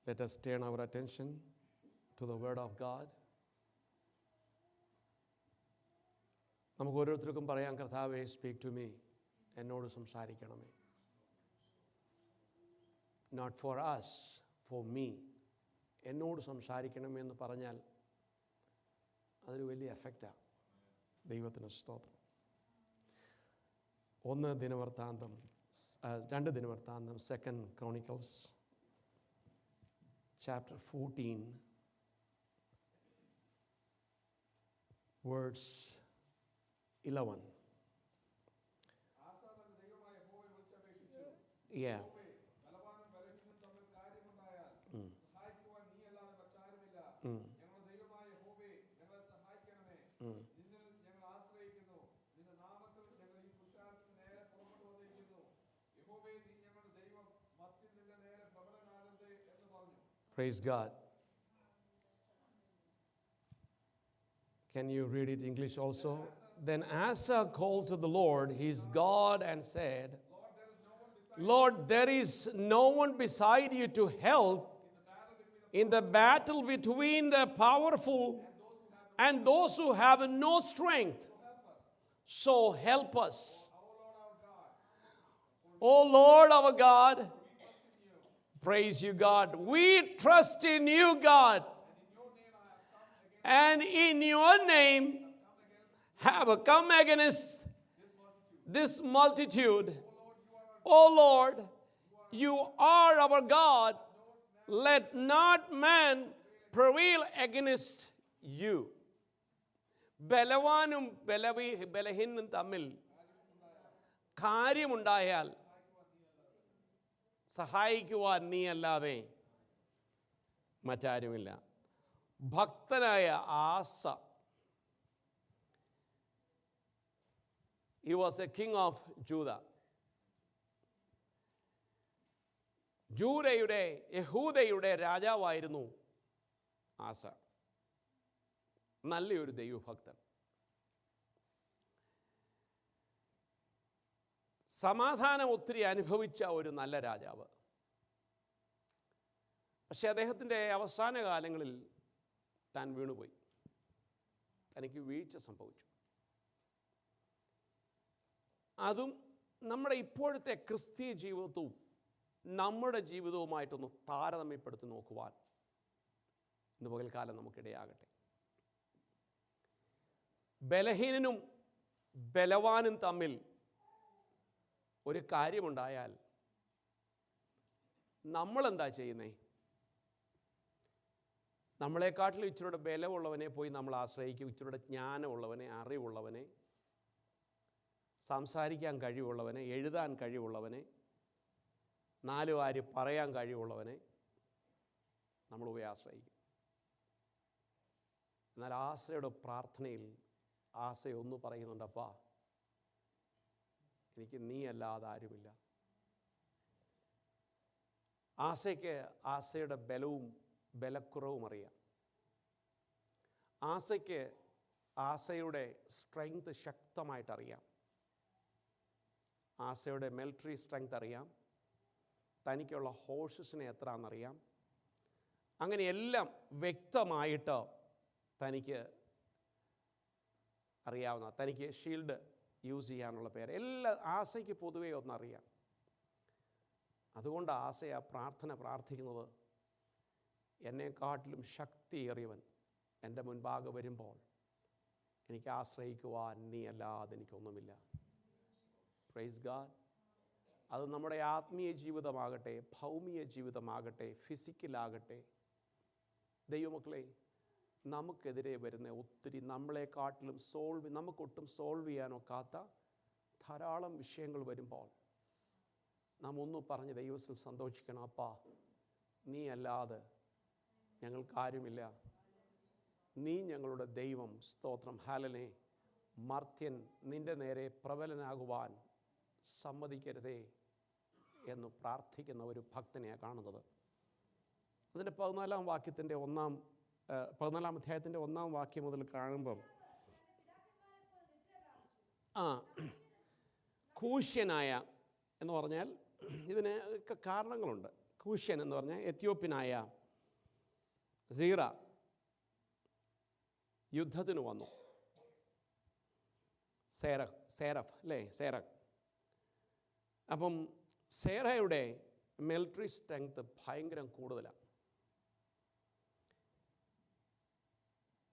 Let us turn our attention to the Word of God. നമുക്ക് ഓരോരുത്തർക്കും പറയാം, കർത്താവേ, സ്പീക്ക് ടു മീ, എന്നോട് സംസാരിക്കണമേ. Not for us, for me. എന്നോട് സംസാരിക്കണമേ എന്ന് പറഞ്ഞാൽ അതൊരു വലിയ എഫക്റ്റാണ്. ദൈവത്തിന് സ്തോത്രം. 2 ദിനവൃത്താന്തം 2 Chronicles chapter 14 verse 11. Yeah. Praise God. Can you read it in English also? Then Asa called to the Lord, his God, and said, Lord, there is no one beside you to help in the battle between the powerful and those who have no strength. So help us. O Lord our God, praise you, God. We trust in you, God. And in your name have come against this multitude. O Lord, you are our God. Let not man prevail against you. ബലവാനും ബലഹീനും തമ്മിൽ കാര്യമുണ്ടായാൽ സഹായിക്കുവാൻ നീ അല്ലാതെ മറ്റാരുമില്ല. ഭക്തനായ ആസ, he was a king of Judah. യഹൂദയുടെ രാജാവായിരുന്നു ആസ. നല്ലൊരു ദൈവഭക്തൻ. സമാധാനം ഒത്തിരി അനുഭവിച്ച ഒരു നല്ല രാജാവ്. പക്ഷെ അദ്ദേഹത്തിൻ്റെ അവസാന കാലങ്ങളിൽ താൻ വീണുപോയി. തനിക്ക് വീഴ്ച സംഭവിച്ചു. അതും നമ്മുടെ ഇപ്പോഴത്തെ ക്രിസ്തീയ ജീവിതവും നമ്മുടെ ജീവിതവുമായിട്ടൊന്ന് താരതമ്യപ്പെടുത്തി നോക്കുവാൻ ഇന്ന് പകൽക്കാലം നമുക്കിടയാകട്ടെ. ബലഹീനനും ബലവാനും തമ്മിൽ ഒരു കാര്യമുണ്ടായാൽ നമ്മളെന്താ ചെയ്യുന്നേ? നമ്മളെക്കാട്ടിലും ഇച്ചിരിയുടെ ബലമുള്ളവനെ പോയി നമ്മൾ ആശ്രയിക്കും. ഇച്ചിരിയുടെ ജ്ഞാനമുള്ളവനെ, അറിവുള്ളവനെ, സംസാരിക്കാൻ കഴിവുള്ളവനെ, എഴുതാൻ കഴിവുള്ളവനെ, 4 വാരി പറയാൻ കഴിവുള്ളവനെ നമ്മൾ പോയി ആശ്രയിക്കും. എന്നാൽ ആസയുടെ പ്രാർത്ഥനയിൽ ആസയൊന്ന് പറയുന്നുണ്ട്, അപ്പാ, എനിക്ക് നീ അല്ലാതെ ആരുമില്ല. ആസയ്ക്ക് ആസയുടെ ബലവും ബലക്കുറവും അറിയാം. ആസയ്ക്ക് ആസയുടെ സ്ട്രെങ്ത് ശക്തമായിട്ടറിയാം. ആസയുടെ മിലിറ്ററി സ്ട്രെങ്ത് അറിയാം. തനിക്കുള്ള ഹോഴ്സസിനെ എത്രയാണെന്നറിയാം. അങ്ങനെയെല്ലാം വ്യക്തമായിട്ട് തനിക്ക് അറിയാവുന്ന, തനിക്ക് ഷീൽഡ് യൂസ് ചെയ്യാനുള്ള പേര് എല്ലാം ആസയ്ക്ക് പൊതുവേ ഒന്നറിയാം. അതുകൊണ്ട് ആസ ആ പ്രാർത്ഥന പ്രാർത്ഥിക്കുന്നത്, എന്നെക്കാട്ടിലും ശക്തിയേറിയവൻ എൻ്റെ മുൻപാകെ വരുമ്പോൾ എനിക്ക് ആശ്രയിക്കുവാൻ നീ അല്ലാതെ എനിക്കൊന്നുമില്ല. Praise God. അത് നമ്മുടെ ആത്മീയ ജീവിതമാകട്ടെ, ഭൗമിക ജീവിതമാകട്ടെ, ഫിസിക്കലാകട്ടെ. ദൈവമക്കളെ, നമുക്കെതിരെ വരുന്ന ഒത്തിരി നമ്മളെക്കാട്ടിലും നമുക്കൊട്ടും സോൾവ് ചെയ്യാനൊക്കാത്ത ധാരാളം വിഷയങ്ങൾ വരുമ്പോൾ നാം ഒന്ന് പറഞ്ഞ് ദൈവത്തിൽ സന്തോഷിക്കണം, അപ്പാ, നീ അല്ലാതെ ഞങ്ങൾക്കാരുമില്ല. നീ ഞങ്ങളുടെ ദൈവം. സ്തോത്രം. ഹാലലേ. മർത്യൻ നിൻ്റെ നേരെ പ്രബലനാകുവാൻ സമ്മതിക്കരുതേ എന്ന് പ്രാർത്ഥിക്കുന്ന ഒരു ഭക്തനെയാണ് കാണുന്നത്. അതിൻ്റെ 14 അധ്യായത്തിൻ്റെ 1 വാക്യം മുതൽ കാണുമ്പം കൂശ്യനായ എന്ന് പറഞ്ഞാൽ ഇതിന് ഒക്കെ കാരണങ്ങളുണ്ട്. കൂഷ്യൻ എന്ന് പറഞ്ഞ എത്യോപ്യനായ സീറ യുദ്ധത്തിന് വന്നു. സേരഫ് അല്ലേ, സേരക്. അപ്പം സേറയുടെ മിലിറ്ററി സ്ട്രെങ്ത് ഭയങ്കര കൂടുതലാണ്.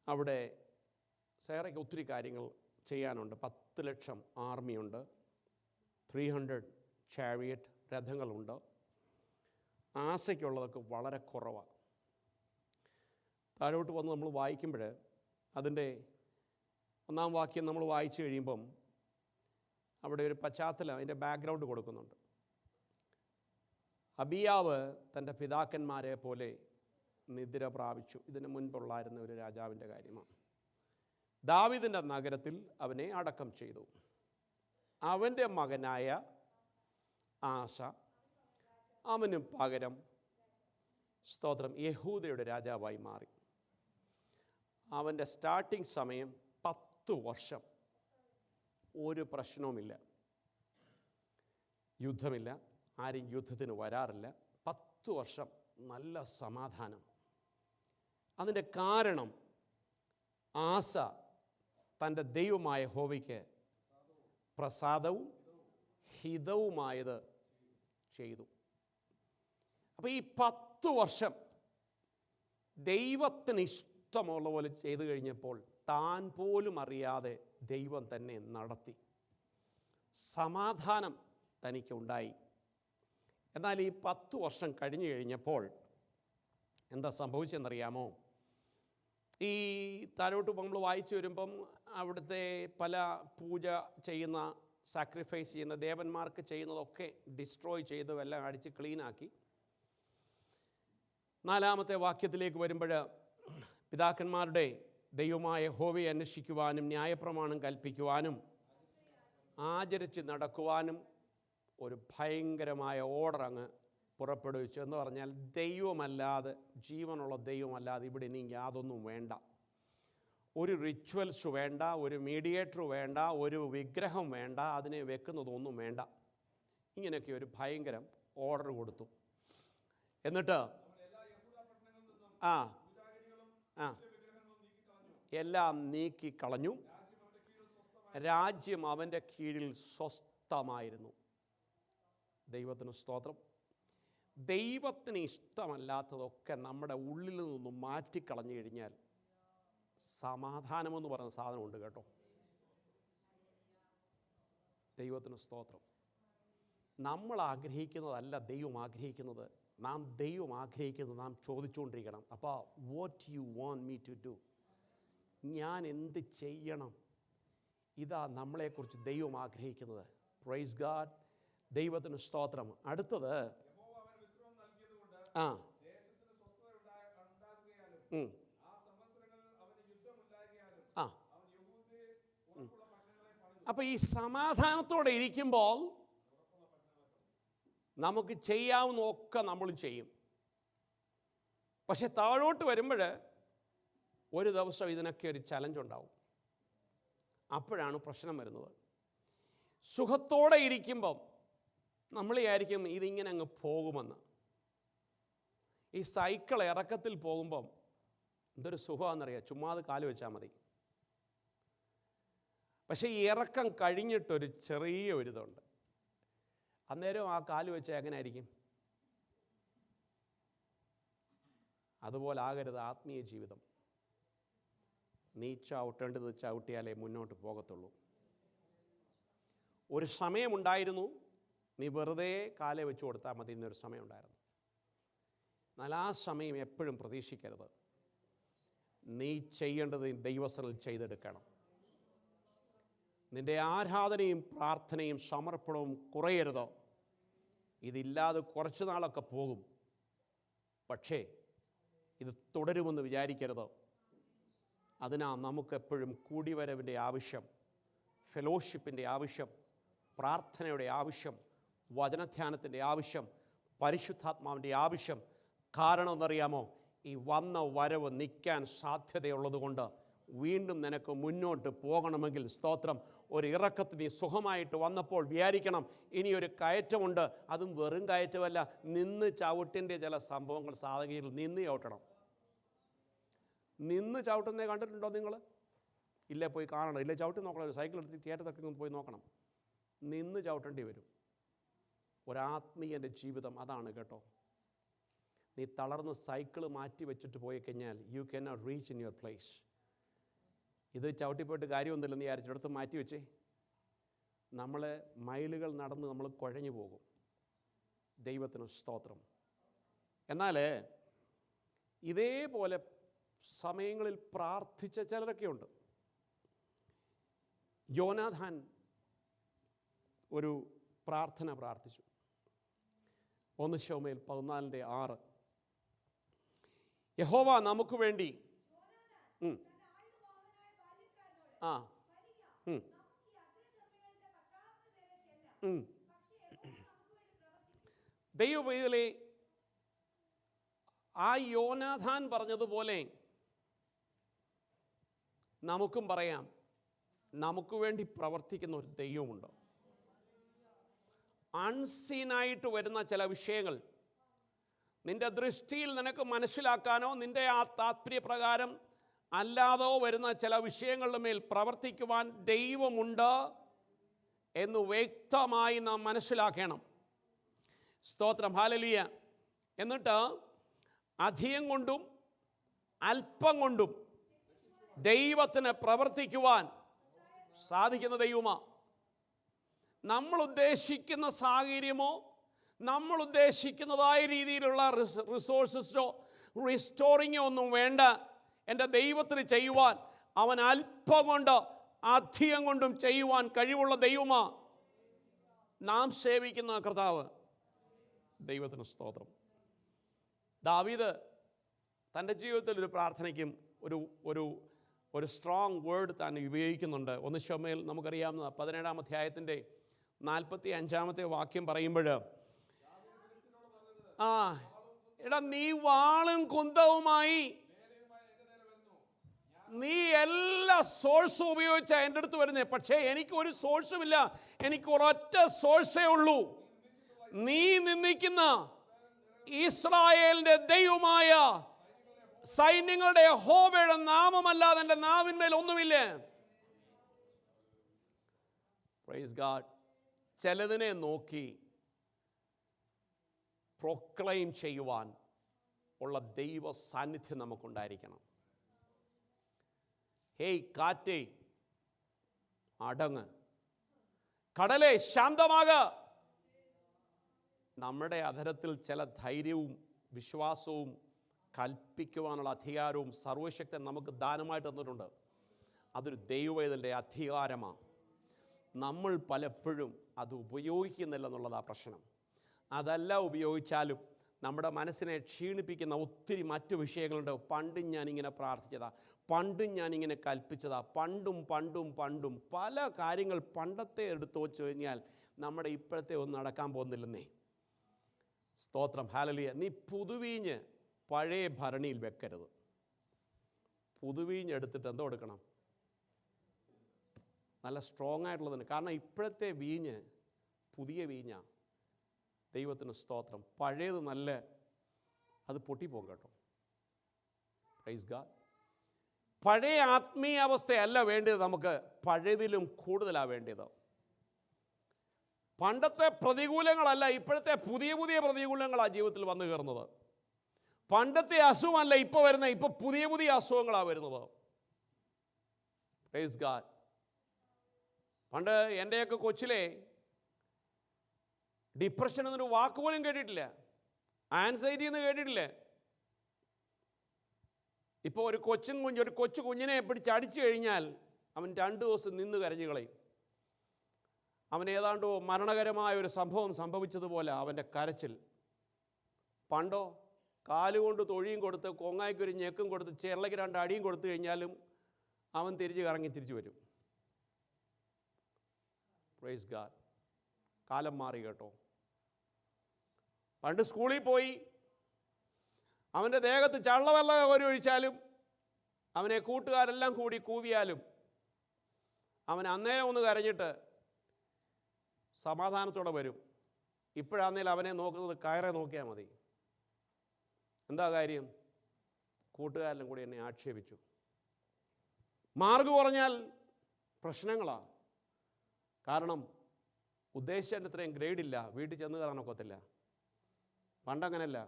അവിടെ സേറയ്ക്ക് ഒത്തിരി കാര്യങ്ങൾ ചെയ്യാനുണ്ട്. 10 ലക്ഷം ആർമിയുണ്ട്, 300 ചാരിയറ്റ് രഥങ്ങളുണ്ട്. ആസയ്ക്കുള്ളതൊക്കെ വളരെ കുറവാണ്. താഴോട്ട് വന്ന് നമ്മൾ വായിക്കുമ്പോൾ അതിൻ്റെ 1-ാം വാക്യം നമ്മൾ വായിച്ചു കഴിയുമ്പം അവിടെ ഒരു പശ്ചാത്തലം, അതിൻ്റെ ബാക്ക്ഗ്രൗണ്ട് കൊടുക്കുന്നുണ്ട്. അബിയാവ് തൻ്റെ പിതാക്കന്മാരെ പോലെ നിദ്ര പ്രാപിച്ചു. ഇതിന് മുൻപുള്ളായിരുന്ന ഒരു രാജാവിൻ്റെ കാര്യമാണ്. ദാവീദിൻ്റെ നഗരത്തിൽ അവനെ അടക്കം ചെയ്തു. അവൻ്റെ മകനായ ആസ അവന് പകരം സ്തോത്രം യഹൂദയുടെ രാജാവായി മാറി. അവൻ്റെ സ്റ്റാർട്ടിങ് സമയം 10 വർഷം ഒരു പ്രശ്നവുമില്ല, യുദ്ധമില്ല, ആരും യുദ്ധത്തിന് വരാറില്ല. 10 വർഷം നല്ല സമാധാനം. അതിൻ്റെ കാരണം ആസ തൻ്റെ ദൈവമായ യഹോവയ്ക്ക് പ്രസാദവും ഹിതവുമായത് ചെയ്തു. അപ്പോൾ ഈ 10 വർഷം ദൈവത്തിന് ഇഷ്ടമുള്ള പോലെ ചെയ്തു കഴിഞ്ഞപ്പോൾ താൻ പോലും അറിയാതെ ദൈവം തന്നെ നടത്തി. സമാധാനം തനിക്കുണ്ടായി. എന്നാൽ ഈ 10 വർഷം കഴിഞ്ഞു കഴിഞ്ഞപ്പോൾ എന്താ സംഭവിച്ചെന്നറിയാമോ? ഈ താഴോട്ട് നമ്മൾ വായിച്ചു വരുമ്പം അവിടുത്തെ പല പൂജ ചെയ്യുന്ന, സാക്രിഫൈസ് ചെയ്യുന്ന ദേവന്മാർക്ക് ചെയ്യുന്നതൊക്കെ ഡിസ്ട്രോയ് ചെയ്ത് എല്ലാം അടിച്ച് ക്ലീനാക്കി. 4-ാമത്തെ വാക്യത്തിലേക്ക് വരുമ്പോൾ പിതാക്കന്മാരുടെ ദൈവമായ യഹോവയെ അന്വേഷിക്കുവാനും ന്യായപ്രമാണം കൽപ്പിക്കുവാനും ആചരിച്ച് നടക്കുവാനും ഒരു ഭയങ്കരമായ ഓർഡർ അങ്ങ് പുറപ്പെടുവിച്ചു. എന്ന് പറഞ്ഞാൽ ദൈവമല്ലാതെ, ജീവനുള്ള ദൈവമല്ലാതെ ഇവിടെ ഇനി യാതൊന്നും വേണ്ട. ഒരു റിച്വൽസ് വേണ്ട, ഒരു മീഡിയേറ്റർ വേണ്ട, ഒരു വിഗ്രഹം വേണ്ട, അതിനെ വെക്കുന്നതൊന്നും വേണ്ട. ഇങ്ങനെയൊക്കെ ഒരു ഭയങ്കര ഓർഡർ കൊടുത്തു. എന്നിട്ട് എല്ലാം നീക്കിക്കളഞ്ഞു. രാജ്യം അവൻ്റെ കീഴിൽ സ്വസ്ഥമായിരുന്നു. ദൈവത്തിന് സ്തോത്രം. ദൈവത്തിന് ഇഷ്ടമല്ലാത്തതൊക്കെ നമ്മുടെ ഉള്ളിൽ നിന്നും മാറ്റിക്കളഞ്ഞു കഴിഞ്ഞാൽ സമാധാനമെന്ന് പറയുന്ന സാധനമുണ്ട് കേട്ടോ. ദൈവത്തിന് സ്തോത്രം. നമ്മൾ ആഗ്രഹിക്കുന്നതല്ല ദൈവം ആഗ്രഹിക്കുന്നത്. ദൈവം ആഗ്രഹിക്കുന്നത് നാം ചോദിച്ചുകൊണ്ടിരിക്കണം. അപ്പോൾ what you want me to do, ഞാൻ എന്ത് ചെയ്യണം? ഇതാ നമ്മളെക്കുറിച്ച് ദൈവം ആഗ്രഹിക്കുന്നത്. Praise God. ദൈവത്തിന് സ്തോത്രം. അടുത്തത് അപ്പോൾ ഈ സമാധാനത്തോടെ ഇരിക്കുമ്പോൾ നമുക്ക് ചെയ്യാവുന്ന ഒക്കെ നമ്മളും ചെയ്യും. പക്ഷെ താഴോട്ട് വരുമ്പോൾ ഒരു ദിവസം ഇതിനൊക്കെ ഒരു ചലഞ്ച് ഉണ്ടാവും. അപ്പോഴാണ് പ്രശ്നം വരുന്നത്. സുഖത്തോടെ ഇരിക്കുമ്പം നമ്മൾ വിചാരിക്കും ഇതിങ്ങനെ അങ്ങ് പോകുമെന്ന്. ഈ സൈക്കിൾ ഇറക്കത്തിൽ പോകുമ്പം എന്തൊരു സുഖമാണെന്നറിയാം, ചുമ്മാതെ കാല് വെച്ചാൽ മതി. പക്ഷേ ഈ ഇറക്കം കഴിഞ്ഞിട്ടൊരു ചെറിയ ഒരിതുണ്ട്. അന്നേരം ആ കാല് വെച്ചാൽ എങ്ങനെ ആയിരിക്കും? അതുപോലെ ആകരുത് ആത്മീയ ജീവിതം. നീ ചവിട്ടേണ്ടത് ചവിട്ടിയാലേ മുന്നോട്ട് പോകത്തുള്ളൂ. ഒരു സമയമുണ്ടായിരുന്നു നീ വെറുതെ കാലേ വെച്ച് കൊടുത്താൽ മതി എന്നൊരു സമയമുണ്ടായിരുന്നു. എന്നാൽ ആ സമയം എപ്പോഴും പ്രതീക്ഷിക്കരുത്. നീ ചെയ്യേണ്ടത് ദൈവസനിൽ ചെയ്തെടുക്കണം. നിൻ്റെ ആരാധനയും പ്രാർത്ഥനയും സമർപ്പണവും കുറയരുത്. ഇതില്ലാതെ കുറച്ച് നാളൊക്കെ പോകും, പക്ഷേ ഇത് തുടരുമെന്ന് വിചാരിക്കരുത്. അതിനാ നമുക്കെപ്പോഴും കൂടിവരവിൻ്റെ ആവശ്യം, ഫെലോഷിപ്പിൻ്റെ ആവശ്യം, പ്രാർത്ഥനയുടെ ആവശ്യം, വചനധ്യാനത്തിൻ്റെ ആവശ്യം, പരിശുദ്ധാത്മാവിൻ്റെ ആവശ്യം. കാരണം എന്നറിയാമോ? ഈ വന്ന വരവ് നിൽക്കാൻ സാധ്യതയുള്ളത് കൊണ്ട് വീണ്ടും നിനക്ക് മുന്നോട്ട് പോകണമെങ്കിൽ സ്തോത്രം, ഒരു ഇറക്കത്തിൽ നീ സുഖമായിട്ട് വന്നപ്പോൾ വിചാരിക്കണം ഇനിയൊരു കയറ്റമുണ്ട്. അതും വെറും കയറ്റമല്ല, നിന്ന് ചവിട്ടിൻ്റെ ചില സംഭവങ്ങൾ സാധകയിൽ നിന്ന് ചവിട്ടണം. നിന്ന് ചവിട്ടുന്നേ കണ്ടിട്ടുണ്ടോ നിങ്ങൾ? ഇല്ലേ, പോയി കാണണം. ഇല്ലേ, ചവിട്ടി നോക്കണം. ഒരു സൈക്കിൾ എടുത്ത് തിയേറ്ററൊക്കെ പോയി നോക്കണം. നിന്ന് ചവിട്ടേണ്ടി വരും. ഒരാത്മീയൻ്റെ ജീവിതം അതാണ് കേട്ടോ. നീ തളർന്ന് സൈക്കിൾ മാറ്റി വെച്ചിട്ട് പോയി കഴിഞ്ഞാൽ you can not reach in your place. ഇത് ചവിട്ടിപ്പോയിട്ട് കാര്യമൊന്നുമില്ലെന്ന് വിചാരിച്ചെടുത്ത് മാറ്റി വെച്ചേ. നമ്മൾ മൈലുകൾ നടന്ന് നമ്മൾ കുഴഞ്ഞു പോകും. ദൈവത്തിന് സ്തോത്രം. എന്നാൽ ഇതേപോലെ സമയങ്ങളിൽ പ്രാർത്ഥിച്ച ചിലരൊക്കെയുണ്ട്. യോനാഥാൻ ഒരു പ്രാർത്ഥന പ്രാർത്ഥിച്ചു. 1 ശമൂവേൽ 14:6. യഹോവ നമുക്ക് വേണ്ടി ദൈവവേദിയിലെ ആ യോനാഥാൻ പറഞ്ഞതുപോലെ നമുക്കും പറയാം, നമുക്ക് വേണ്ടി പ്രവർത്തിക്കുന്ന ഒരു ദൈവമുണ്ട്. അൺസീനായിട്ട് വരുന്ന ചില വിഷയങ്ങൾ നിൻ്റെ ദൃഷ്ടിയിൽ നിനക്ക് മനസ്സിലാക്കാനോ നിൻ്റെ ആ താത്പര്യപ്രകാരം അല്ലാതോ വരുന്ന ചില വിഷയങ്ങളുടെ മേൽ പ്രവർത്തിക്കുവാൻ ദൈവമുണ്ട് എന്ന് വ്യക്തമായി നാം മനസ്സിലാക്കണം. സ്തോത്രം, ഹല്ലേലൂയ. എന്നിട്ട് അധികം കൊണ്ടും അല്പം കൊണ്ടും ദൈവത്തിന് പ്രവർത്തിക്കുവാൻ സാധിക്കുന്ന ദൈവമാണ്. നമ്മൾ ഉദ്ദേശിക്കുന്ന സാഹചര്യമോ നമ്മൾ ഉദ്ദേശിക്കുന്നതായ രീതിയിലുള്ള റിസോഴ്സസോ റിസ്റ്റോറിങ്ങോ ഒന്നും വേണ്ട എൻ്റെ ദൈവത്തിന് ചെയ്യുവാൻ. അവൻ അല്പം കൊണ്ട് അധികം കൊണ്ടും ചെയ്യുവാൻ കഴിവുള്ള ദൈവമാണ് നാം സേവിക്കുന്ന കർത്താവ്. ദൈവത്തിന് സ്തോത്രം. ദാവീദ് തൻ്റെ ജീവിതത്തിൽ ഒരു പ്രാർത്ഥനയ്ക്കും ഒരു സ്ട്രോങ് വേർഡ് താൻ ഉപയോഗിക്കുന്നുണ്ട്. 1 ശമൂവേൽ നമുക്കറിയാവുന്ന 17-ാം അധ്യായത്തിൻ്റെ 45-ാമത്തെ വാക്യം പറയുമ്പോൾ, എടാ നീ വാളും കുന്തവുമായി നീ എല്ലാ സോഴ്സും ഉപയോഗിച്ചാ എൻ്റെ അടുത്ത് വരുന്നേ. പക്ഷേ എനിക്കൊരു സോഴ്സുമില്ല, എനിക്ക് ഒരൊറ്റ സോഴ്സേ ഉള്ളൂ. നീ നിന്ദിക്കുന്ന ഇസ്രായേലിൻ്റെ ദൈവമായ സൈന്യങ്ങളുടെ യഹോവയുടെ നാമമല്ലാതെ എൻ്റെ നാവിന്മേൽ ഒന്നുമില്ല. Praise God. ചിലതിനെ നോക്കി പ്രൊക്ലെയിം ചെയ്യുവാൻ ഉള്ള ദൈവ സാന്നിധ്യം നമുക്കുണ്ടായിരിക്കണം. ഹേയ് കാറ്റേ അടങ്ങ്, കടലേ ശാന്തമാക. നമ്മുടെ അധരത്തിൽ ചില ധൈര്യവും വിശ്വാസവും കൽപ്പിക്കുവാനുള്ള അധികാരവും സർവശക്തൻ നമുക്ക് ദാനമായിട്ട് തന്നിട്ടുണ്ട്. അതൊരു ദൈവവേദൻ്റെ അധികാരമാണ്. നമ്മൾ പലപ്പോഴും അത് ഉപയോഗിക്കുന്നില്ല എന്നുള്ളതാണ് പ്രശ്നം. അതല്ല ഉപയോഗിച്ചാലും നമ്മുടെ മനസ്സിനെ ക്ഷീണിപ്പിക്കുന്ന ഒത്തിരി മറ്റു വിഷയങ്ങളുണ്ട്. പണ്ടും ഞാനിങ്ങനെ പ്രാർത്ഥിച്ചതാ, പണ്ടും ഞാനിങ്ങനെ കൽപ്പിച്ചതാ, പണ്ടും പല കാര്യങ്ങൾ പണ്ടത്തെ എടുത്തു വച്ചു കഴിഞ്ഞാൽ നമ്മുടെ ഇപ്പോഴത്തെ ഒന്നും നടക്കാൻ പോകുന്നില്ലെന്നേ. സ്തോത്രം, ഹല്ലേലൂയ. നീ പുതുവീഞ്ഞ് പഴയ ഭരണിയിൽ വെക്കരുത്. പുതുവീഞ്ഞ് എടുത്തിട്ട് എന്തോ എടുക്കണം? നല്ല സ്ട്രോങ് ആയിട്ടുള്ളതാണ്. കാരണം ഇപ്പോഴത്തെ വീഞ്ഞ് പുതിയ വീഞ്ഞാണ്. ദൈവത്തിന് സ്തോത്രം. പഴയത് നല്ല അത് പൊട്ടിപ്പോകും കേട്ടോ. Praise God. പഴയ ആത്മീയ അവസ്ഥയല്ല വേണ്ടത് നമുക്ക്, പഴയതിലും കൂടുതലാണ് വേണ്ടത്. പണ്ടത്തെ പ്രതികൂലങ്ങളല്ല ഇപ്പോഴത്തെ പുതിയ പ്രതികൂലങ്ങളാണ് ജീവിതത്തിൽ വന്നു കയറുന്നത്. പണ്ടത്തെ അസുഖമല്ല ഇപ്പോൾ വരുന്ന, ഇപ്പോൾ പുതിയ അസുഖങ്ങളാണ് വരുന്നത്. Praise God. പണ്ട് എൻ്റെയൊക്കെ കൊച്ചിലെ ഡിപ്രഷൻ എന്നൊരു വാക്ക് പോലും കേട്ടിട്ടില്ല, ആൻസൈറ്റി എന്ന് കേട്ടിട്ടില്ല. ഇപ്പോൾ ഒരു കൊച്ചു കുഞ്ഞിനെ പിടിച്ച് അടിച്ചു കഴിഞ്ഞാൽ അവൻ 2 ദിവസം നിന്ന് കരഞ്ഞു കളയും. അവൻ ഏതാണ്ടോ മരണകരമായ ഒരു സംഭവം സംഭവിച്ചതുപോലെ അവൻ്റെ കരച്ചിൽ. പണ്ടോ കാലുകൊണ്ട് തൊഴിയും കൊടുത്ത് കൊങ്ങായ്ക്കൊരു ഞെക്കും കൊടുത്ത് ചെള്ളയ്ക്ക് 2 അടിയും കൊടുത്തു കഴിഞ്ഞാലും അവൻ തിരിച്ചു വരും. Praise God. കാലം മാറി കേട്ടോ. പണ്ട് സ്കൂളിൽ പോയി അവൻ്റെ ദേഹത്ത് ചള്ളവെള്ളം ഒരു ഒഴിച്ചാലും അവനെ കൂട്ടുകാരെല്ലാം കൂടി കൂവിയാലും അവൻ അന്നേരം ഒന്ന് കരഞ്ഞിട്ട് സമാധാനത്തോടെ വരും. ഇപ്പോഴാന്നേലും അവനെ നോക്കുന്നത് കയറെ നോക്കിയാൽ മതി. എന്താ കാര്യം? കൂട്ടുകാരെല്ലാം കൂടി എന്നെ ആക്ഷേപിച്ചു. മാർക്ക് കുറഞ്ഞാൽ പ്രശ്നങ്ങളാണ്. കാരണം ഉദ്ദേശിച്ചതിൻ്റെ അത്രയും ഗ്രേഡില്ല, വീട്ടിൽ ചെന്ന് കയറാനൊക്കത്തില്ല. പണ്ടങ്ങനെയല്ല,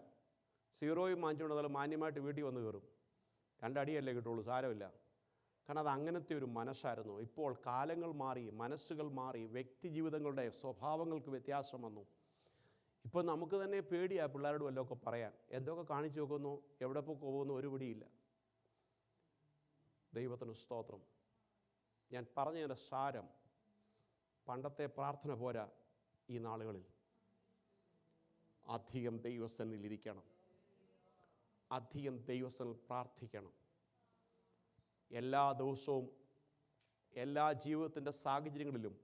0യും വാങ്ങിച്ചുകൊണ്ട് മാന്യമായിട്ട് വീട്ടിൽ വന്ന് കയറും. 2 അടിയല്ലേ കിട്ടുള്ളൂ, സാരമില്ല. കാരണം അത് അങ്ങനത്തെ ഒരു മനസ്സായിരുന്നു. ഇപ്പോൾ കാലങ്ങൾ മാറി, മനസ്സുകൾ മാറി, വ്യക്തി ജീവിതങ്ങളുടെ സ്വഭാവങ്ങൾക്ക് വ്യത്യാസം വന്നു. ഇപ്പോൾ നമുക്ക് തന്നെ പേടിയാണ് പിള്ളേരോട് വല്ലതൊക്കെ പറയാൻ. എന്തൊക്കെ കാണിച്ചു നോക്കുന്നു, എവിടെ പോകുന്നു ഒരു പിടിയില്ല. ദൈവത്തിന് സ്തോത്രം. ഞാൻ പറഞ്ഞതിൻ്റെ സാരം, പണ്ടത്തെ പ്രാർത്ഥന പോരാ. ഈ നാളുകളിൽ അധികം ദൈവസന്നിധിയിലിരിക്കണം, അധികം ദൈവസന്നിധിയിൽ പ്രാർത്ഥിക്കണം. എല്ലാ ദിവസവും എല്ലാ ജീവിതത്തിൻ്റെ സാഹചര്യങ്ങളിലും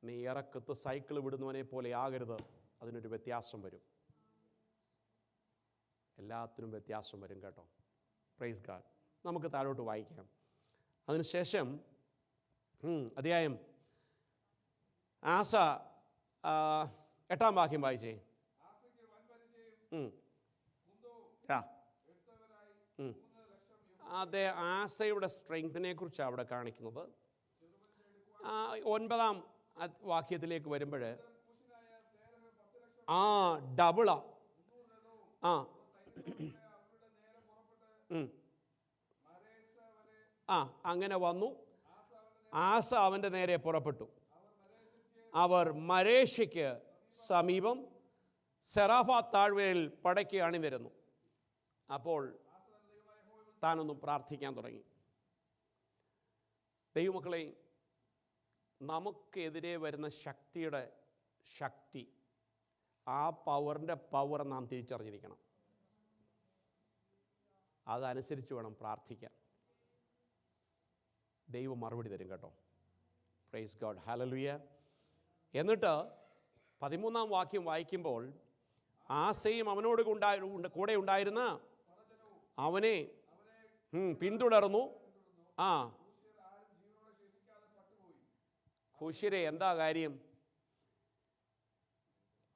നീ ഇറക്കത്ത് സൈക്കിൾ വിടുന്നവനെ പോലെ ആകരുത്. അതിനൊരു വ്യത്യാസം വരും, എല്ലാത്തിനും വ്യത്യാസം വരും കേട്ടോ. Praise God. നമുക്ക് താഴോട്ട് വായിക്കാം. അതിനുശേഷം അധ്യായം ആസ 8-ാം വാക്യം വായിച്ചേ. അതെ, ആസയുടെ സ്ട്രെങ്തിനെ കുറിച്ചാണ് അവിടെ കാണിക്കുന്നത്. 9-ാം വാക്യത്തിലേക്ക് വരുമ്പോൾ ഡബിളാ. അങ്ങനെ വന്നു. ആസ അവൻ്റെ നേരെ പുറപ്പെട്ടു. അവർ മരേഷ്യയ്ക്ക് സമീപം സെറാഫാത്ത് താഴ്വരയിൽ പടയ്ക്ക് അണിനിരന്നു. അപ്പോൾ താനൊന്നും പ്രാർത്ഥിക്കാൻ തുടങ്ങി. ദൈവമക്കളെ, നമുക്കെതിരെ വരുന്ന ശക്തിയുടെ ശക്തി, ആ പവറിൻ്റെ പവർ നാം തിരിച്ചറിഞ്ഞിരിക്കണം. അതനുസരിച്ച് വേണം പ്രാർത്ഥിക്കാൻ. ദൈവം മറുപടി തരും കേട്ടോ. Praise God, hallelujah. എന്നിട്ട് 13-ാം വാക്യം വായിക്കുമ്പോൾ ആസയും അവനോട് കൂടെ ഉണ്ടായിരുന്ന അവനെ പിന്തുടർന്നു. ഹുശിരെ, എന്താ കാര്യം?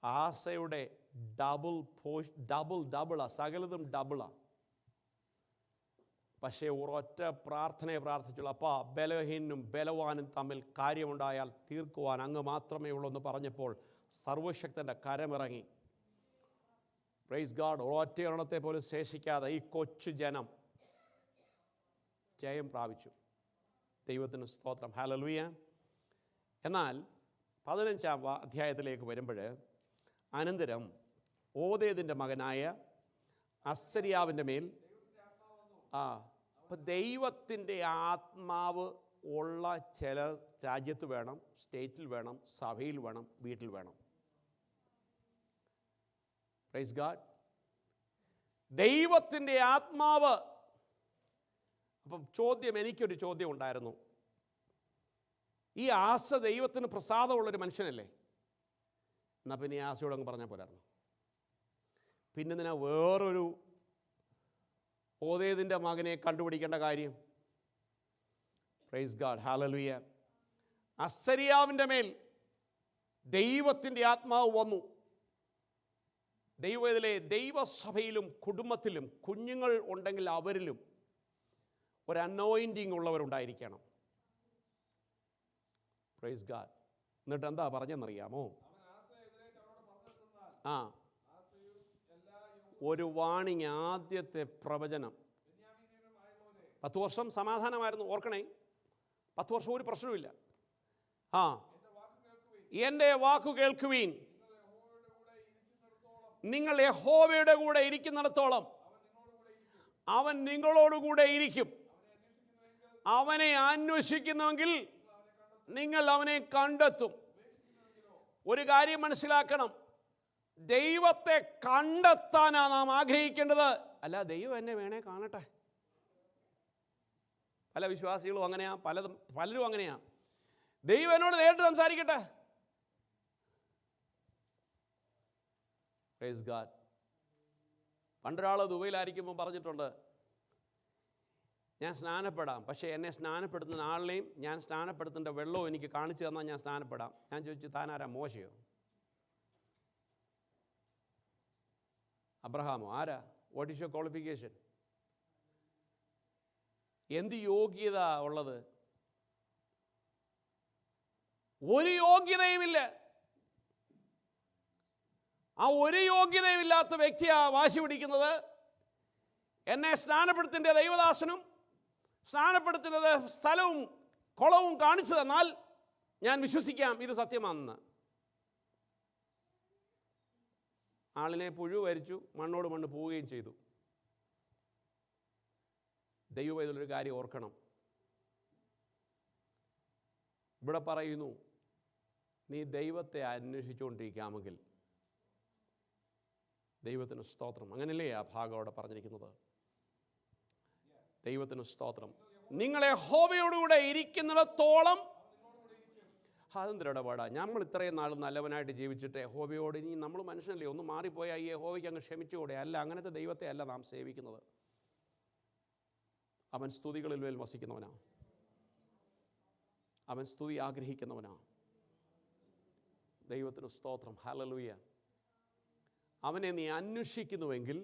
ആസയുടെ ഡബിളാ, സകലതും ഡബിളാ. പക്ഷേ ഒരൊറ്റ പ്രാർത്ഥനയെ പ്രാർത്ഥിച്ചുള്ളൂ. അപ്പാ, ബലഹീനും ബലവാനും തമ്മിൽ കാര്യമുണ്ടായാൽ തീർക്കുവാൻ അങ്ങ് മാത്രമേ ഉള്ളൂ എന്ന് പറഞ്ഞപ്പോൾ സർവശക്തൻ്റെ കരമിറങ്ങി. Praise God. ഒരൊറ്റ എണ്ണത്തെ പോലും ശേഷിക്കാതെ ഈ കൊച്ചു ജനം ജയം പ്രാപിച്ചു. ദൈവത്തിന് സ്തോത്രം, ഹല്ലേലൂയ. എന്നാൽ 15-ാം അധ്യായത്തിലേക്ക് വരുമ്പോൾ, അനന്തരം ഓദേദിൻ്റെ മകനായ അസര്യാവിൻ്റെ മേൽ അപ്പം ദൈവത്തിൻ്റെ ആത്മാവ് ഉള്ള ചില രാജ്യത്ത് വേണം, സ്റ്റേറ്റിൽ വേണം, സഭയിൽ വേണം, വീട്ടിൽ വേണം. Praise God. ദൈവത്തിൻ്റെ ആത്മാവ്. അപ്പം എനിക്കൊരു ചോദ്യം ഉണ്ടായിരുന്നു. ഈ ആസ ദൈവത്തിന് പ്രസാദമുള്ളൊരു മനുഷ്യനല്ലേ? എന്നാൽ പിന്നെ ഈ ആസയോട് അങ്ങ് പറഞ്ഞാൽ പോരായിരുന്നു. പിന്നെ എന്തിനാ വേറൊരു ഓദേദിൻ്റെ മകനെ കണ്ടുപിടിക്കേണ്ട കാര്യം? Praise God, hallelujah. അസര്യാവിൻ്റെ മേൽ ദൈവത്തിൻ്റെ ആത്മാവ് വന്നു. ദൈവസഭയിലും കുടുംബത്തിലും കുഞ്ഞുങ്ങൾ ഉണ്ടെങ്കിൽ അവരിലും ഒരു അനോയിൻറ്റിങ് ഉള്ളവരുണ്ടായിരിക്കണം. Praise God. എന്നിട്ട് എന്താ പറഞ്ഞെന്നറിയാമോ? ഒരു വാണിങ്, ആദ്യത്തെ പ്രവചനം. 10 വർഷം സമാധാനമായിരുന്നു. ഓർക്കണേ, 10 വർഷം ഒരു പ്രശ്നവുമില്ല. എൻ്റെ വാക്കു കേൾക്കുവീൻ. നിങ്ങൾ യഹോവയുടെ കൂടെ ഇരിക്കുന്നിടത്തോളം അവൻ നിങ്ങളോടുകൂടെ ഇരിക്കും. അവനെ അന്വേഷിക്കുന്നുവെങ്കിൽ നിങ്ങൾ അവനെ കണ്ടെത്തും. ഒരു കാര്യം മനസ്സിലാക്കണം, ദൈവത്തെ കണ്ടെത്താനാണ് നാം ആഗ്രഹിക്കേണ്ടത്. അല്ല, ദൈവം എന്നെ വേണേ കാണട്ടെ. പല വിശ്വാസികളും അങ്ങനെയാ, പലരും അങ്ങനെയാ. ദൈവം എന്നോട് നേരിട്ട് സംസാരിക്കട്ടെ. Praise God. പണ്ടൊരാൾ ദുബൈയിലായിരിക്കുമ്പോൾ പറഞ്ഞിട്ടുണ്ട്, ഞാൻ സ്നാനപ്പെടാം, പക്ഷേ എന്നെ സ്നാനപ്പെടുത്തുന്ന ആളിനെയും ഞാൻ സ്നാനപ്പെടുത്തേണ്ട വെള്ളവും എനിക്ക് കാണിച്ചു തന്നാൽ ഞാൻ സ്നാനപ്പെടാം. ഞാൻ ചോദിച്ചു, താനാരാ, മോശയോ, അബ്രഹാമോ, ആരാ? What is your qualification? എന്ത് യോഗ്യത ഉള്ളത്? ഒരു യോഗ്യതയുമില്ല. ആ ഒരു യോഗ്യതയുമില്ലാത്ത വ്യക്തിയാ വാശി പിടിക്കുന്നത്. എന്നെ സ്നാനപ്പെടുത്തേണ്ട ദൈവദാസനും സ്നാനപ്പെടുത്തുന്നത് സ്ഥലവും കുളവും കാണിച്ചു തന്നാൽ ഞാൻ വിശ്വസിക്കാം ഇത് സത്യമാണെന്ന്. ആളിനെ പുഴു വരിച്ചു, മണ്ണോട് മണ്ണ് പോവുകയും ചെയ്തു. ദൈവം ഇതിലൊരു കാര്യം ഓർക്കണം. ഇവിടെ പറയുന്നു, നീ ദൈവത്തെ അന്വേഷിച്ചുകൊണ്ടിരിക്കാമെങ്കിൽ, ദൈവത്തിന് സ്തോത്രം. അങ്ങനെയല്ലേ ആ ഭാഗം അവിടെ പറഞ്ഞിരിക്കുന്നത്? ദൈവത്തിന് സ്തോത്രം. നിങ്ങളെ യഹോവയോടുകൂടെ ഇരിക്കുന്നിടത്തോളം. അതെന്തൊരു ഇടപാടാ? നമ്മൾ ഇത്രയും നാൾ നല്ലവനായിട്ട് ജീവിച്ചിട്ട് യഹോവയോട്, ഇനി നമ്മൾ മനുഷ്യനല്ലേ, ഒന്ന് മാറിപ്പോയാൽ ഈ യഹോവയ്ക്ക് അങ്ങ് ക്ഷമിച്ചുകൂടെ? അല്ല, അങ്ങനത്തെ ദൈവത്തെ അല്ല നാം സേവിക്കുന്നത്. അവൻ സ്തുതികളിൽ മേൽ വസിക്കുന്നവനാ. അവൻ സ്തുതി ആഗ്രഹിക്കുന്നവനാ. ദൈവത്തിന് സ്തോത്രം. ഹല്ലേലൂയ. അവനെ നീ അന്വേഷിക്കുന്നുവെങ്കിൽ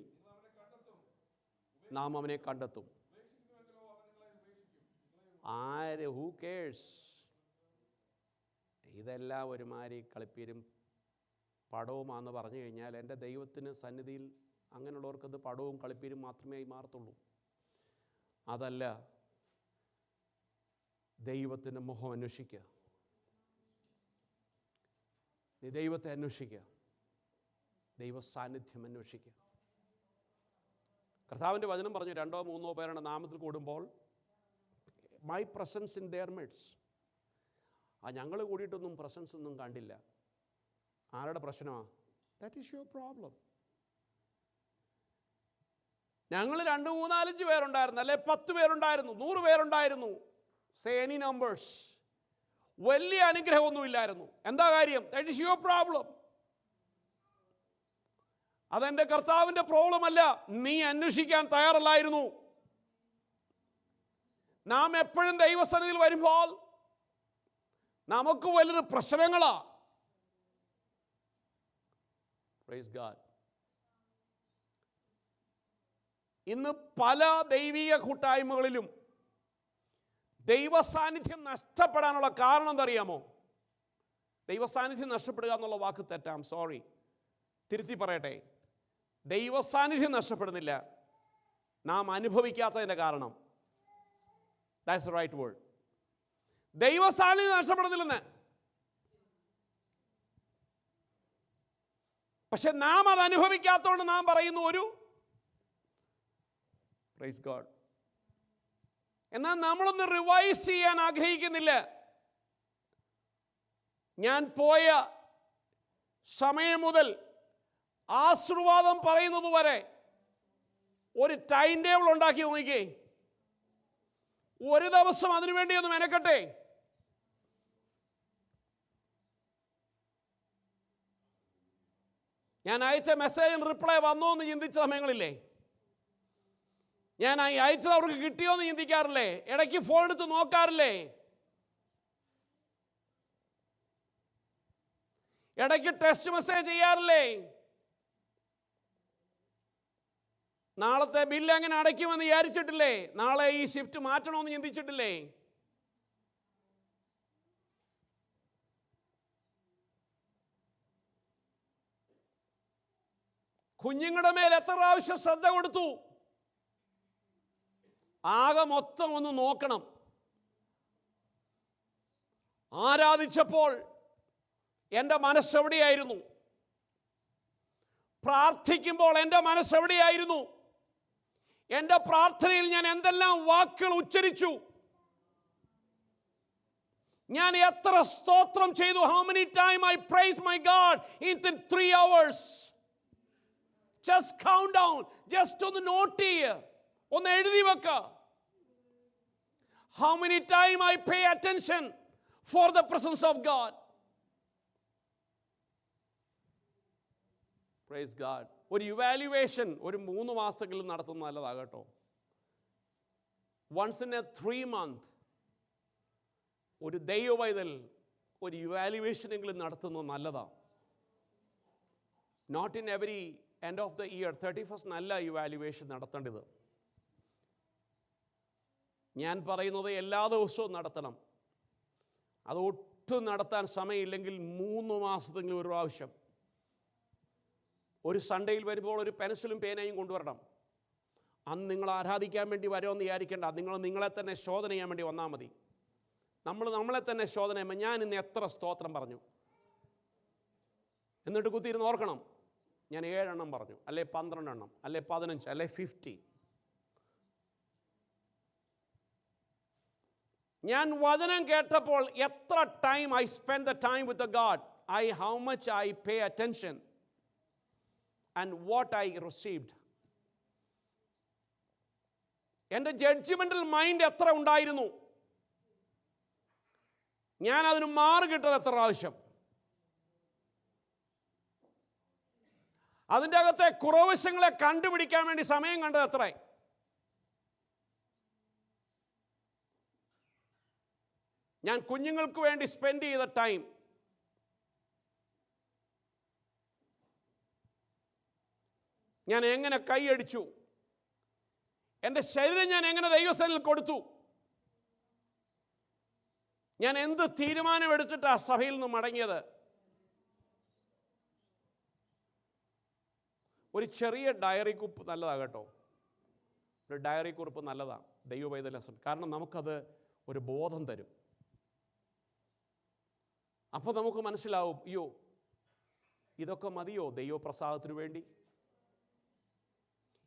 നാം അവനെ കണ്ടെത്തും. ആര്, ഹൂ കേഴ്സ്? ഇതെല്ലാം ഒരുമാതിരി കളിപ്പീരും പടവുമാണെന്ന് പറഞ്ഞു കഴിഞ്ഞാൽ എൻ്റെ ദൈവത്തിന് സന്നിധിയിൽ അങ്ങനെയുള്ളവർക്കത് പടവും കളിപ്പീരും മാത്രമേ മാറത്തുള്ളൂ. അതല്ല, ദൈവത്തിൻ്റെ മുഖം അന്വേഷിക്കുക. നീ ദൈവത്തെ അന്വേഷിക്കുക, ദൈവ സാന്നിധ്യം അന്വേഷിക്കുക. കർത്താവിൻ്റെ വചനം പറഞ്ഞു, 2 or 3 പേരുടെ നാമത്തിൽ കൂടുമ്പോൾ my presence in their midst. ഞങ്ങൾ കൂടിയിട്ടൊന്നും പ്രസൻസ് ഒന്നും കണ്ടില്ല. ആരുടെ പ്രശ്നമാണ്? That is your problem. ഞങ്ങൾ 2, 3, 4, 5 പേരുണ്ടായിരുന്നു, അല്ലെ 10 പേരുണ്ടായിരുന്നു, 100 പേരുണ്ടായിരുന്നു, സേ എനി നമ്പേഴ്സ്, വലിയ അനുഗ്രഹമൊന്നുമില്ലായിരുന്നു. എന്താ കാര്യം? That is your problem. അതെൻ്റെ കർത്താവിൻ്റെ പ്രോബ്ലം അല്ല. നീ അന്വേഷിക്കാൻ തയ്യാറല്ലായിരുന്നു. നാം എപ്പോഴും ദൈവസന്നിധിയിൽ വരുമ്പോൾ നമുക്ക് വലുത് പ്രശ്നങ്ങളാ. Praise God. ഇന്ന് പല ദൈവിക കൂട്ടായ്മകളിലും ദൈവസാന്നിധ്യം നഷ്ടപ്പെടാനുള്ള കാരണം എന്തറിയാമോ? ദൈവസാന്നിധ്യം നഷ്ടപ്പെടുക എന്നുള്ള വാക്ക് തെറ്റാം, സോറി, തിരുത്തി പറയട്ടെ. ദൈവസാന്നിധ്യം നഷ്ടപ്പെടുന്നില്ല, നാം അനുഭവിക്കാത്തതിൻ്റെ കാരണം. That's the right word. ദൈവസാന്നിധ്യം നഷ്ടപ്പെടുന്നില്ലെന്ന്, പക്ഷെ നാം അത് അനുഭവിക്കാത്തതുകൊണ്ട് നാം പറയുന്നു ഒരു പ്രൈസ് ഗോഡ്. എന്നാൽ നമ്മളൊന്ന് റിവൈസ് ചെയ്യാൻ ആഗ്രഹിക്കുന്നില്ല. ഞാൻ പോയ സമയം മുതൽ ആശീർവാദം പറയുന്നത് വരെ ഒരു ടൈം ടേബിൾ ഉണ്ടാക്കി നോക്കിക്കേ. ഒരു ദിവസം അതിനു വേണ്ടി ഒന്ന് മെനക്കട്ടെ. ഞാൻ അയച്ച മെസ്സേജിന് റിപ്ലൈ വന്നോ എന്ന് ചിന്തിച്ച സമയങ്ങളില്ലേ? ഞാൻ അയച്ചത് അവർക്ക് കിട്ടിയോ എന്ന് ചിന്തിക്കാറില്ലേ? ഇടയ്ക്ക് ഫോൺ എടുത്ത് നോക്കാറില്ലേ? ഇടയ്ക്ക് ടെക്സ്റ്റ് മെസ്സേജ് ചെയ്യാറില്ലേ? നാളത്തെ ബില്ല് എങ്ങനെ അടയ്ക്കുമെന്ന് വിചാരിച്ചിട്ടില്ലേ? നാളെ ഈ ഷിഫ്റ്റ് മാറ്റണമെന്ന് ചിന്തിച്ചിട്ടില്ലേ? കുഞ്ഞുങ്ങളുടെ മേൽ എത്ര പ്രാവശ്യം ശ്രദ്ധ കൊടുത്തു? ആകെ മൊത്തം ഒന്ന് നോക്കണം. ആരാധിച്ചപ്പോൾ എൻ്റെ മനസ്സെവിടെയായിരുന്നു? പ്രാർത്ഥിക്കുമ്പോൾ എൻ്റെ മനസ്സെവിടെയായിരുന്നു? എൻ്റെ പ്രാർത്ഥനയിൽ ഞാൻ എന്തെല്ലാം വാക്കുകൾ ഉച്ചരിച്ചു? ഞാൻ എത്ര സ്തോത്രം ചെയ്തു? How many times I praise my God in 3 hours? Just count down. Just ഒന്ന് നോട്ട് ചെയ്യുക, ഒന്ന് എഴുതി വെക്ക. How many times I pay attention for the presence of God? Praise God. ഒരു ഇവാലുവേഷൻ ഒരു 3 മാസമെങ്കിലും നടത്തുന്നത് നല്ലതാകട്ടോ. once in a 3 month ഒരു ദൈവവൈതൽ ഒരു ഇവാലുവേഷനെങ്കിലും നടത്തുന്നത് നല്ലതാണ്. Not in every end of the year 31st നല്ല ഇവാലുവേഷൻ നടത്തേണ്ടത്. ഞാൻ പറയുന്നത് എല്ലാ ദിവസവും നടത്തണം. അത് ഒട്ടും നടത്താൻ സമയമില്ലെങ്കിൽ 3 മാസത്തെങ്കിലും ഒരു പ്രാവശ്യം ഒരു സൺഡേയിൽ വരുമ്പോൾ ഒരു പെൻസിലും പേനയും കൊണ്ടുവരണം. അന്ന് നിങ്ങൾ ആരാധിക്കാൻ വേണ്ടി വരുമെന്ന് വിചാരിക്കേണ്ട. നിങ്ങൾ നിങ്ങളെ തന്നെ ശോധന ചെയ്യാൻ വേണ്ടി വന്നാൽ മതി. നമ്മളെ തന്നെ ശോധന ചെയ്യുമ്പോൾ ഞാൻ ഇന്ന് എത്ര സ്തോത്രം പറഞ്ഞു എന്നിട്ട് കുത്തിയിരുന്ന് ഓർക്കണം. ഞാൻ 7 എണ്ണം പറഞ്ഞു, അല്ലെ 12 എണ്ണം, അല്ലെ 15, അല്ലെ 50. ഞാൻ വചനം കേട്ടപ്പോൾ എത്ര time I spend the time with the God, how much I pay attention and what I received. എൻ്റെ ജഡ്ജ്മെൻ്റൽ മൈൻഡ് എത്ര ഉണ്ടായിരുന്നു, ഞാൻ അതിന് മാറി കിട്ടത് എത്ര പ്രാവശ്യം, അതിൻ്റെ അകത്തെ കുറവശങ്ങളെ കണ്ടുപിടിക്കാൻ വേണ്ടി സമയം കണ്ടത് എത്ര. ഞാൻ കുഞ്ഞുങ്ങൾക്ക് വേണ്ടി സ്പെൻഡ് ചെയ്ത ടൈം, ഞാൻ എങ്ങനെ കൈയടിച്ചു, എൻ്റെ ശരീരം ഞാൻ എങ്ങനെ ദൈവസന്നിധിയിൽ കൊടുത്തു, ഞാൻ എന്ത് തീരുമാനമെടുത്തിട്ടാ സഭയിൽ നിന്ന് മടങ്ങിയത്. ഒരു ചെറിയ ഡയറി കുറിപ്പ് നല്ലതാണ് കേട്ടോ. ഒരു ഡയറി കുറിപ്പ് നല്ലതാണ് ദൈവവൈതല. കാരണം നമുക്കത് ഒരു ബോധം തരും. അപ്പോൾ നമുക്ക് മനസ്സിലാവും, അയ്യോ ഇതൊക്കെ മതിയോ ദൈവപ്രസാദത്തിനു വേണ്ടി?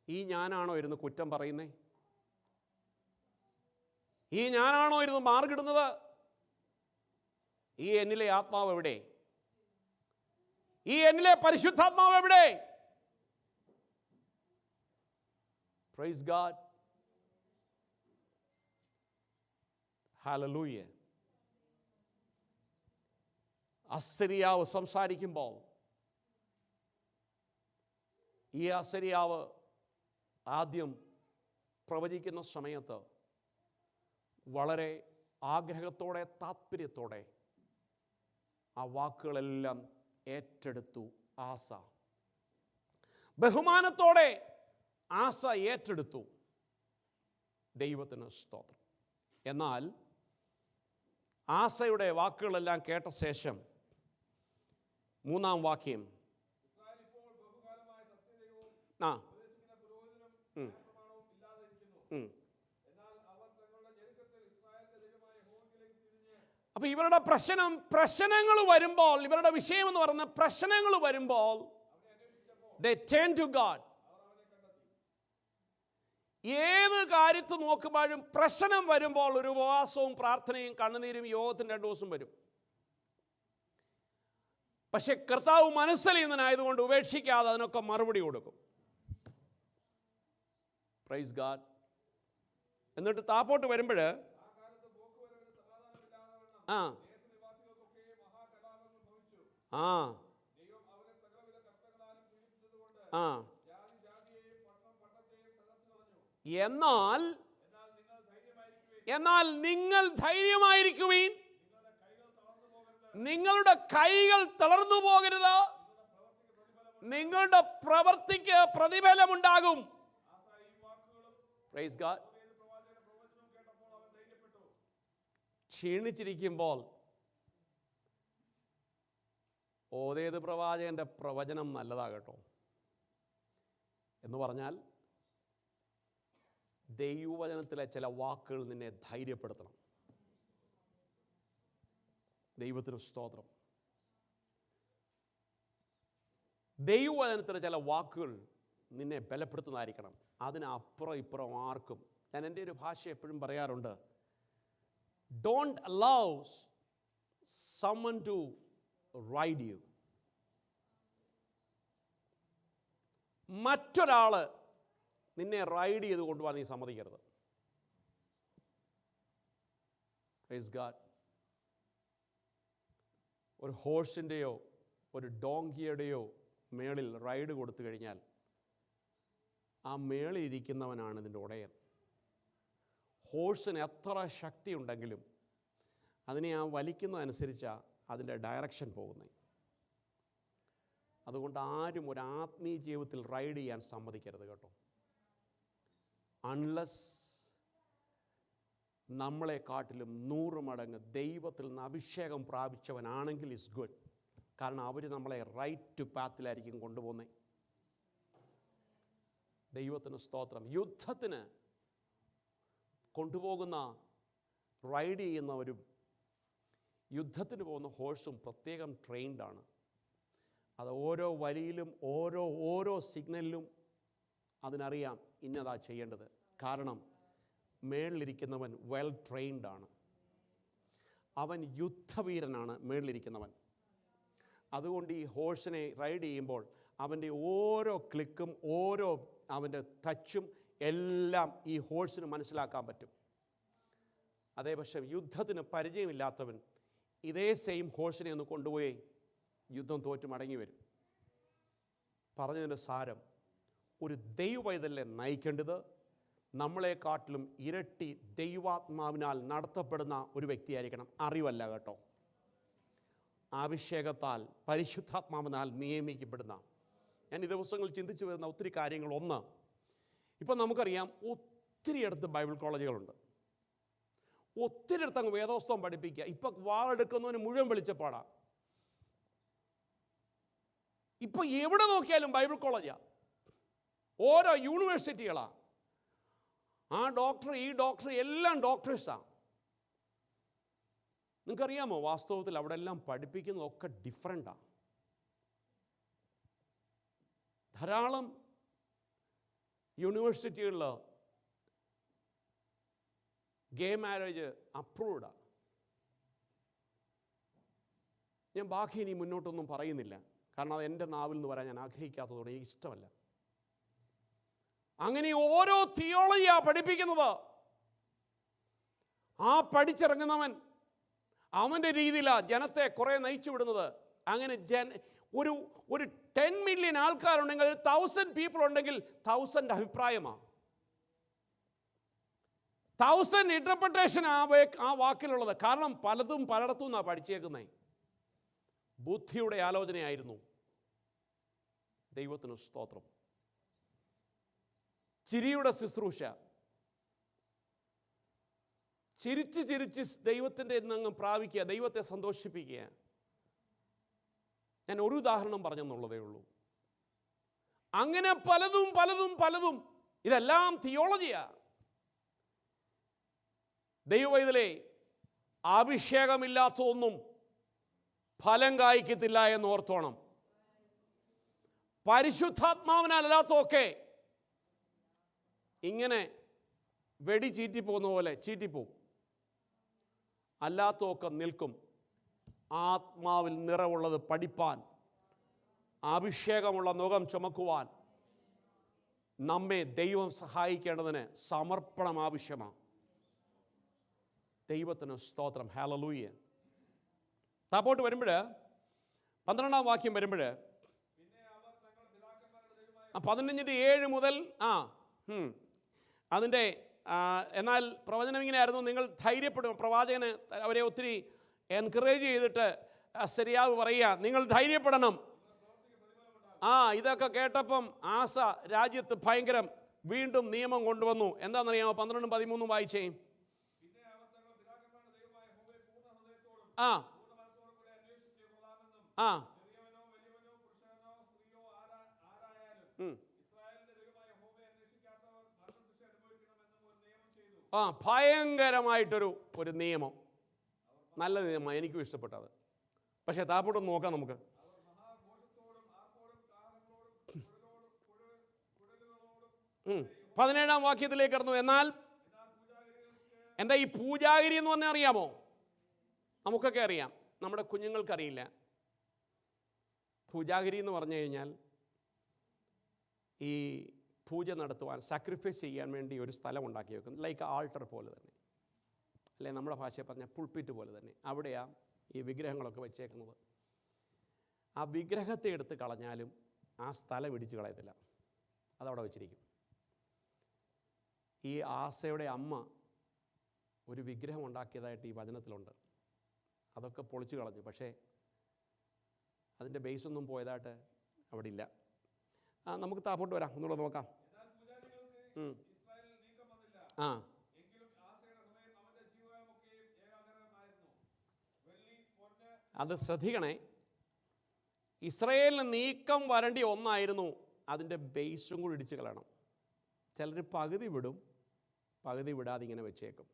ഈ ഞാനാണോ ഇരുന്ന് കുറ്റം പറയുന്നേ? ഈ ഞാനാണോ ഇരുന്ന് മാർഗിടുന്നത്? ഈ എന്നിലെ ആത്മാവ് എവിടെ? ഈ എന്നിലെ പരിശുദ്ധാത്മാവ് എവിടെ? Praise God, hallelujah. അസരിയാവ് സംസാരിക്കുമ്പോൾ ഈ അസരിയാവ് ആദ്യം പ്രവചിക്കുന്ന സമയത്ത് വളരെ ആഗ്രഹത്തോടെ താത്പര്യത്തോടെ ആ വാക്കുകളെല്ലാം ഏറ്റെടുത്തു ആസ. ബഹുമാനത്തോടെ ആസ ഏറ്റെടുത്തു. ദൈവത്തിന് സ്തോത്രം. എന്നാൽ ആസയുടെ വാക്കുകളെല്ലാം കേട്ട ശേഷം 3-ാം വാക്യം, അപ്പൊ ഇവരുടെ പ്രശ്നങ്ങൾ വരുമ്പോൾ, ഇവരുടെ വിഷയം എന്ന് പറയുന്ന പ്രശ്നങ്ങൾ വരുമ്പോൾ they turn to God. ഏത് കാര്യത്ത് നോക്കുമ്പോഴും പ്രശ്നം വരുമ്പോൾ ഒരു ഉപവാസവും പ്രാർത്ഥനയും കണ്ണുനീരും യോഗത്തിന് 2 ദിവസം വരും. പക്ഷെ കർത്താവ് മനസ്സലിയുന്നതിനായതുകൊണ്ട് ഉപേക്ഷിക്കാതെ അതിനൊക്കെ മറുപടി കൊടുക്കും. Praise God. എന്നിട്ട് താപ്പോട്ട് വരുമ്പോൾ എന്നാൽ നിങ്ങൾ ധൈര്യമായിരിക്കുവീൻ, നിങ്ങളുടെ കൈകൾ തളർന്നു പോകരുത്, നിങ്ങളുടെ പ്രവൃത്തിക്ക് പ്രതിഫലമുണ്ടാകും. Praise God. ക്ഷീണിച്ചിരിക്കുമ്പോൾ ഓതേത് പ്രവാചകന്റെ പ്രവചനം നല്ലതാകട്ടോ എന്ന് പറഞ്ഞാൽ ദൈവവചനത്തിലെ ചില വാക്കുകൾ നിന്നെ ധൈര്യപ്പെടുത്തണം. ദൈവത്തിന് സ്തോത്രം. ദൈവവചനത്തിലെ ചില വാക്കുകൾ നിന്നെ ബലപ്പെടുത്തുന്നതായിരിക്കണം. അതിനപ്പുറം ഇപ്പുറം ആർക്കും. ഞാൻ എൻ്റെ ഒരു ഭാഷ എപ്പോഴും പറയാറുണ്ട്, don't allow someone to ride you. മറ്റൊരാൾ നിന്നെ റൈഡ് ചെയ്ത് കൊണ്ടുപോകാൻ നീ സമ്മതിക്കരുത്. Praise God. ഒരു ഹോഴ്സിൻ്റെയോ ഒരു ഡോങ്കിയുടെയോ മേളിൽ റൈഡ് കൊടുത്തു കഴിഞ്ഞാൽ ആ മേളിൽ ഇരിക്കുന്നവനാണ് ഇതിൻ്റെ ഉടയൻ. ഹോഴ്സിന് എത്ര ശക്തി ഉണ്ടെങ്കിലും അതിനെ ആ വലിക്കുന്നതനുസരിച്ചാണ് അതിൻ്റെ ഡയറക്ഷൻ പോകുന്നത്. അതുകൊണ്ട് ആരും ഒരു ആത്മീയ ജീവിതത്തിൽ റൈഡ് ചെയ്യാൻ സമ്മതിക്കരുത് കേട്ടോ. അൺലെസ് നമ്മളെക്കാട്ടിലും 100 മടങ്ങ് ദൈവത്തിൽ നിന്ന് അഭിഷേകം പ്രാപിച്ചവനാണെങ്കിൽ ഇറ്റ്സ് ഗുഡ്. കാരണം അവർ നമ്മളെ റൈറ്റ് പാത്തിലായിരിക്കും കൊണ്ടുപോകുന്നത്. ദൈവത്തിന് സ്തോത്രം. യുദ്ധത്തിന് കൊണ്ടുപോകുന്ന റൈഡ് ചെയ്യുന്നവരും യുദ്ധത്തിന് പോകുന്ന ഹോഴ്സും പ്രത്യേകം ട്രെയിൻഡാണ്. അത് ഓരോ വരിയിലും ഓരോ സിഗ്നലിലും അതിനറിയാം ഇന്നതാ ചെയ്യേണ്ടത്. കാരണം മേളിലിരിക്കുന്നവൻ വെൽ ട്രെയിൻഡാണ്. അവൻ യുദ്ധവീരനാണ് മേളിലിരിക്കുന്നവൻ. അതുകൊണ്ട് ഈ ഹോഴ്സിനെ റൈഡ് ചെയ്യുമ്പോൾ അവൻ്റെ ഓരോ ക്ലിക്കും അവൻ്റെ ടച്ചും എല്ലാം ഈ ഹോഴ്സിന് മനസ്സിലാക്കാൻ പറ്റും. അതേപക്ഷെ യുദ്ധത്തിന് പരിചയമില്ലാത്തവൻ ഇതേ സെയിം ഹോഴ്സിനെ ഒന്ന് കൊണ്ടുപോയി യുദ്ധം തോറ്റ് മടങ്ങി വരും. പറഞ്ഞതിൻ്റെ സാരം, ഒരു ദൈവവൈതലിനെ നയിക്കേണ്ടത് നമ്മളെക്കാട്ടിലും ഇരട്ടി ദൈവാത്മാവിനാൽ നടത്തപ്പെടുന്ന ഒരു വ്യക്തിയായിരിക്കണം. അറിവല്ല കേട്ടോ, അഭിഷേകത്താൽ പരിശുദ്ധാത്മാവിനാൽ നിയമിക്കപ്പെടുന്ന. ഞാൻ ഈ ദിവസങ്ങളിൽ ചിന്തിച്ചു വരുന്ന ഒത്തിരി കാര്യങ്ങൾ. ഒന്ന്, ഇപ്പം നമുക്കറിയാം ഒത്തിരിയിടത്ത് ബൈബിൾ കോളേജുകളുണ്ട്. ഒത്തിരിയിടത്ത് അങ്ങ് വേദോസ്തവം പഠിപ്പിക്കുക. ഇപ്പം വാളെടുക്കുന്നവന് മുഴുവൻ വെളിച്ചപ്പാടാണ്. ഇപ്പം എവിടെ നോക്കിയാലും ബൈബിൾ കോളേജാണ്, ഓരോ യൂണിവേഴ്സിറ്റികളാണ്. ആ ഡോക്ടർ ഈ ഡോക്ടർ എല്ലാം ഡോക്ടേഴ്സാണ്. നിങ്ങൾക്കറിയാമോ, വാസ്തവത്തിൽ അവിടെ എല്ലാം പഠിപ്പിക്കുന്നതൊക്കെ ഡിഫറെൻ്റാണ്. ധാരാളം യൂണിവേഴ്സിറ്റികളിൽ ഗേ മാരേജ് അപ്രൂവ്ഡാണ്. ഞാൻ ബാക്കി ഇനി മുന്നോട്ടൊന്നും പറയുന്നില്ല, കാരണം അത് എൻ്റെ നാവിൽ നിന്ന് വരാൻ ഞാൻ ആഗ്രഹിക്കാത്തതോടെ എനിക്ക് ഇഷ്ടമല്ല. അങ്ങനെ ഓരോ തിയോളജിയാണ് പഠിപ്പിക്കുന്നത്. ആ പഠിച്ചിറങ്ങുന്നവൻ അവൻ്റെ രീതിയിലാണ് ജനത്തെ കുറേ നയിച്ചു വിടുന്നത്. അങ്ങനെ ഒരു 10 മില്യൺ ആൾക്കാരുണ്ടെങ്കിൽ 1000 പീപ്പിൾ ഉണ്ടെങ്കിൽ 1000 അഭിപ്രായമാണ്, 1000 ഇൻ്റർപ്രിട്ടേഷൻ ആ വാക്കിലുള്ളത്. കാരണം പലതും പലയിടത്തും നിന്നാണ് പഠിച്ചേക്കുന്നത്. ബുദ്ധിയുടെ ആലോചനയായിരുന്നു. ദൈവത്തിന് സ്തോത്രം. ചിരിയുടെ ശുശ്രൂഷ, ചിരിച്ച് ചിരിച്ച് ദൈവത്തിൻ്റെ അങ്ങ് പ്രാപിക്കുക, ദൈവത്തെ സന്തോഷിപ്പിക്കുക. ഞാൻ ഒരു ഉദാഹരണം പറഞ്ഞെന്നുള്ളതേ ഉള്ളൂ. അങ്ങനെ പലതും പലതും പലതും ഇതെല്ലാം തിയോളജിയാ. ദൈവവൈതലേ, അഭിഷേകമില്ലാത്ത ഒന്നും ഫലം കായ്ക്കത്തില്ല എന്ന് ഓർത്തോണം. പരിശുദ്ധാത്മാവിനല്ലാത്തൊക്കെ ഇങ്ങനെ വെടി ചീറ്റിപ്പോകുന്ന പോലെ ചീറ്റിപ്പോവും. അല്ലാത്തൊക്കെ നിൽക്കും. ആത്മാവിൽ നിറവുള്ളത് പഠിപ്പാൻ, അഭിഷേകമുള്ള നുകം ചുമക്കുവാൻ നമ്മെ ദൈവം സഹായിക്കേണ്ടതിന് സമർപ്പണം ആവശ്യമാണ്. ദൈവത്തിന് സ്തോത്രം. ഹല്ലേലൂയ. താപ്പോട്ട് വരുമ്പോൾ 12-ാം വാക്യം വരുമ്പോൾ 15:7 മുതൽ അതിൻ്റെ എന്നാൽ പ്രവചനം ഇങ്ങനെയായിരുന്നു, നിങ്ങൾ ധൈര്യപ്പെടും. പ്രവാചകന് അവരെ ഒത്തിരി എൻകറേജ് ചെയ്തിട്ട് ശരിയാവ് പറയുക, നിങ്ങൾ ധൈര്യപ്പെടണം. ഇതൊക്കെ കേട്ടപ്പം ആസ രാജ്യത്ത് ഭയങ്കരം വീണ്ടും നിയമം കൊണ്ടുവന്നു. എന്താണെന്നറിയാമോ? 12-13 വായിച്ചേ. ഭയങ്കരമായിട്ടൊരു നിയമം, നല്ല നിയമമാണ്, എനിക്കും ഇഷ്ടപ്പെട്ടത്. പക്ഷേ താപ്പോട്ടൊന്ന് നോക്കാം നമുക്ക്. ഉം 17-ാം വാക്യത്തിലേക്ക് കടന്നു. എന്നാൽ എന്താ ഈ പൂജാഗിരി എന്ന് പറഞ്ഞാൽ അറിയാമോ? നമുക്കൊക്കെ അറിയാം, നമ്മുടെ കുഞ്ഞുങ്ങൾക്കറിയില്ല. പൂജാഗിരി എന്ന് പറഞ്ഞു കഴിഞ്ഞാൽ ഈ പൂജ നടത്തുവാൻ, സാക്രിഫൈസ് ചെയ്യാൻ വേണ്ടി ഒരു സ്ഥലം ഉണ്ടാക്കി വെക്കും. ലൈക്ക് ആൾട്ടർ പോലെ തന്നെ, അല്ലെ നമ്മുടെ ഭാഷയിൽ പറഞ്ഞാൽ പുൾപ്പിറ്റ് പോലെ തന്നെ. അവിടെയാണ് ഈ വിഗ്രഹങ്ങളൊക്കെ വെച്ചേക്കുന്നത്. ആ വിഗ്രഹത്തെ എടുത്ത് കളഞ്ഞാലും ആ സ്ഥലം ഇടിച്ച് കളയത്തില്ല, അതവിടെ വെച്ചിരിക്കും. ഈ ആസയുടെ അമ്മ ഒരു വിഗ്രഹം ഉണ്ടാക്കിയതായിട്ട് ഈ വചനത്തിലുണ്ട്. അതൊക്കെ പൊളിച്ചു കളഞ്ഞു. പക്ഷേ അതിൻ്റെ ബേസൊന്നും പോയതായിട്ട് അവിടെ ഇല്ല. നമുക്ക് താപ്പോട്ട് വരാം, ഒന്നുകൂടെ നോക്കാം. ആ അത് ശ്രദ്ധിക്കണേ. ഇസ്രായേലിന് നീക്കം വരേണ്ടി ഒന്നായിരുന്നു, അതിൻ്റെ ബേസും കൂടി ഇടിച്ച് കളയണം. ചിലർ പകുതി വിടും, പകുതി വിടാതെ ഇങ്ങനെ വെച്ചേക്കും.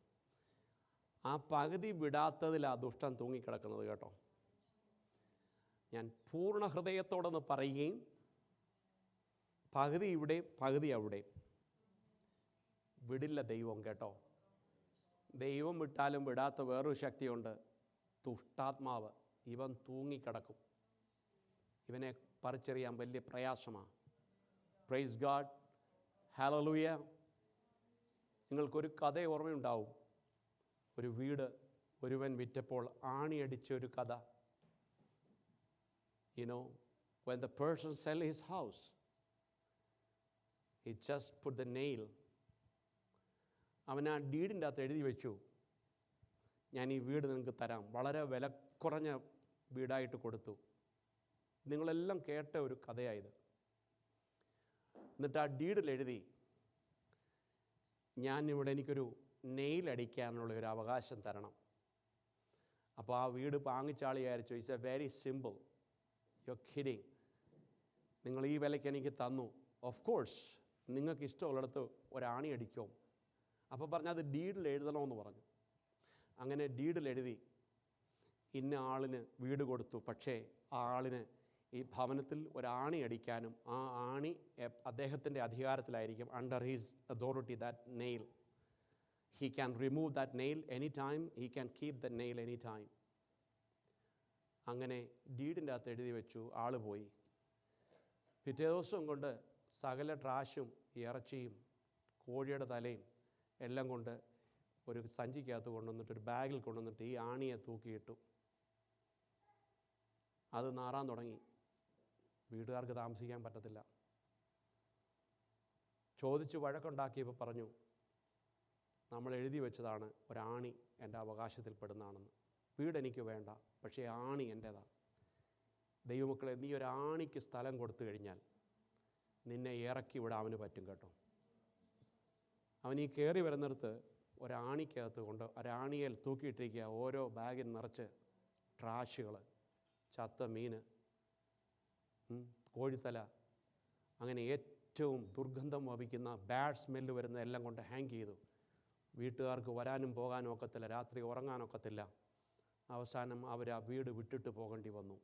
ആ പകുതി വിടാത്തതിൽ ആ ദുഷ്ടൻ തൂങ്ങിക്കിടക്കുന്നത് കേട്ടോ. ഞാൻ പൂർണ്ണ ഹൃദയത്തോടൊന്ന് പറയുകയും, പകുതി ഇവിടെ പകുതി അവിടെ വിടില്ല ദൈവം കേട്ടോ. ദൈവം വിട്ടാലും വിടാത്ത വേറൊരു ശക്തിയുണ്ട്, ദുഷ്ടാത്മാവ്. ഇവൻ തൂങ്ങിക്കിടക്കും. ഇവനെ പറിച്ചെറിയാൻ വലിയ പ്രയാസമാണ്. Praise God, hallelujah. നിങ്ങൾക്കൊരു കഥ ഓർമ്മയുണ്ടാവും. ഒരു വീട് ഒരുവൻ വിറ്റപ്പോൾ ആണിയടിച്ചൊരു കഥ. You know, when the person sell his house, he just put the nail. അവൻ ആ ഡീഡിൻ്റെ അകത്ത് എഴുതി വെച്ചു, ഞാൻ ഈ വീട് നിങ്ങൾക്ക് തരാം, വളരെ വില കുറഞ്ഞ വീടായിട്ട് കൊടുത്തു. നിങ്ങളെല്ലാം കേട്ട ഒരു കഥയായത്. എന്നിട്ട് ആ ഡീഡിൽ എഴുതി, ഞാനിവിടെ എനിക്കൊരു നെയിലടിക്കാനുള്ള ഒരു അവകാശം തരണം. അപ്പോൾ ആ വീട് വാങ്ങിച്ചാളി വിചാരിച്ചു, it's A very simple, you are kidding, നിങ്ങൾ ഈ വിലയ്ക്ക് എനിക്ക് തന്നു, ഓഫ് കോഴ്സ് നിങ്ങൾക്ക് ഇഷ്ടമുള്ളിടത്ത് ഒരാണി അടിക്കോ. അപ്പോൾ പറഞ്ഞാൽ അത് ഡീഡിൽ എഴുതണമെന്ന് പറഞ്ഞു. അങ്ങനെ ഡീഡിൽ എഴുതി ഇന്ന ആളിന് വീട് കൊടുത്തു. പക്ഷേ ആ ആളിന് ഈ ഭവനത്തിൽ ഒരാണി അടിക്കാനും ആ ആണി അദ്ദേഹത്തിൻ്റെ അധികാരത്തിലായിരിക്കും, under his authority, that nail. He can remove that nail any time, he can keep the nail any time. അങ്ങനെ ഡീഡിൻ്റെ അകത്ത് എഴുതി വെച്ചു. ആൾ പോയി. പിറ്റേ ദിവസം കൊണ്ട് സകല ട്രാഷും ഇറച്ചിയും കോഴിയുടെ തലയും എല്ലാം കൊണ്ട് ഒരു സഞ്ചിക്കകത്ത് കൊണ്ടുവന്നിട്ട്, ഒരു ബാഗിൽ കൊണ്ടുവന്നിട്ട് ഈ ആണിയെ തൂക്കിയിട്ടു. അത് നാറാൻ തുടങ്ങി. വീട്ടുകാർക്ക് താമസിക്കാൻ പറ്റത്തില്ല. ചോദിച്ചു വഴക്കുണ്ടാക്കിയപ്പോൾ പറഞ്ഞു, നമ്മൾ എഴുതി വെച്ചതാണ് ഒരാണി എൻ്റെ അവകാശത്തിൽപ്പെടുന്നതാണെന്ന്. വീടെനിക്ക് വേണ്ട, പക്ഷേ ആണി എൻ്റേതാണ്. ദൈവമക്കളെ, നീ ഒരാണിക്ക് സ്ഥലം കൊടുത്തു കഴിഞ്ഞാൽ നിന്നെ ഇറക്കി വിടാൻ അവന് പറ്റും കേട്ടോ. അവൻ ഈ കയറി വരുന്നിടത്ത് ഒരാണിക്കകത്ത് കൊണ്ട് ഒരാണിയിൽ തൂക്കിയിട്ടിരിക്കുക, ഓരോ ബാഗിൽ നിറച്ച് ട്രാഷുകൾ, ചത്ത മീന്, കോഴിത്തല, അങ്ങനെ ഏറ്റവും ദുർഗന്ധം വഹിക്കുന്ന ബാഡ് സ്മെല്ല് വരുന്ന എല്ലാം കൊണ്ട് ഹാങ് ചെയ്തു. വീട്ടുകാർക്ക് വരാനും പോകാനും ഒക്കത്തില്ല, രാത്രി ഉറങ്ങാനൊക്കത്തില്ല. അവസാനം അവർ ആ വീട് വിട്ടിട്ട് പോകേണ്ടി വന്നു.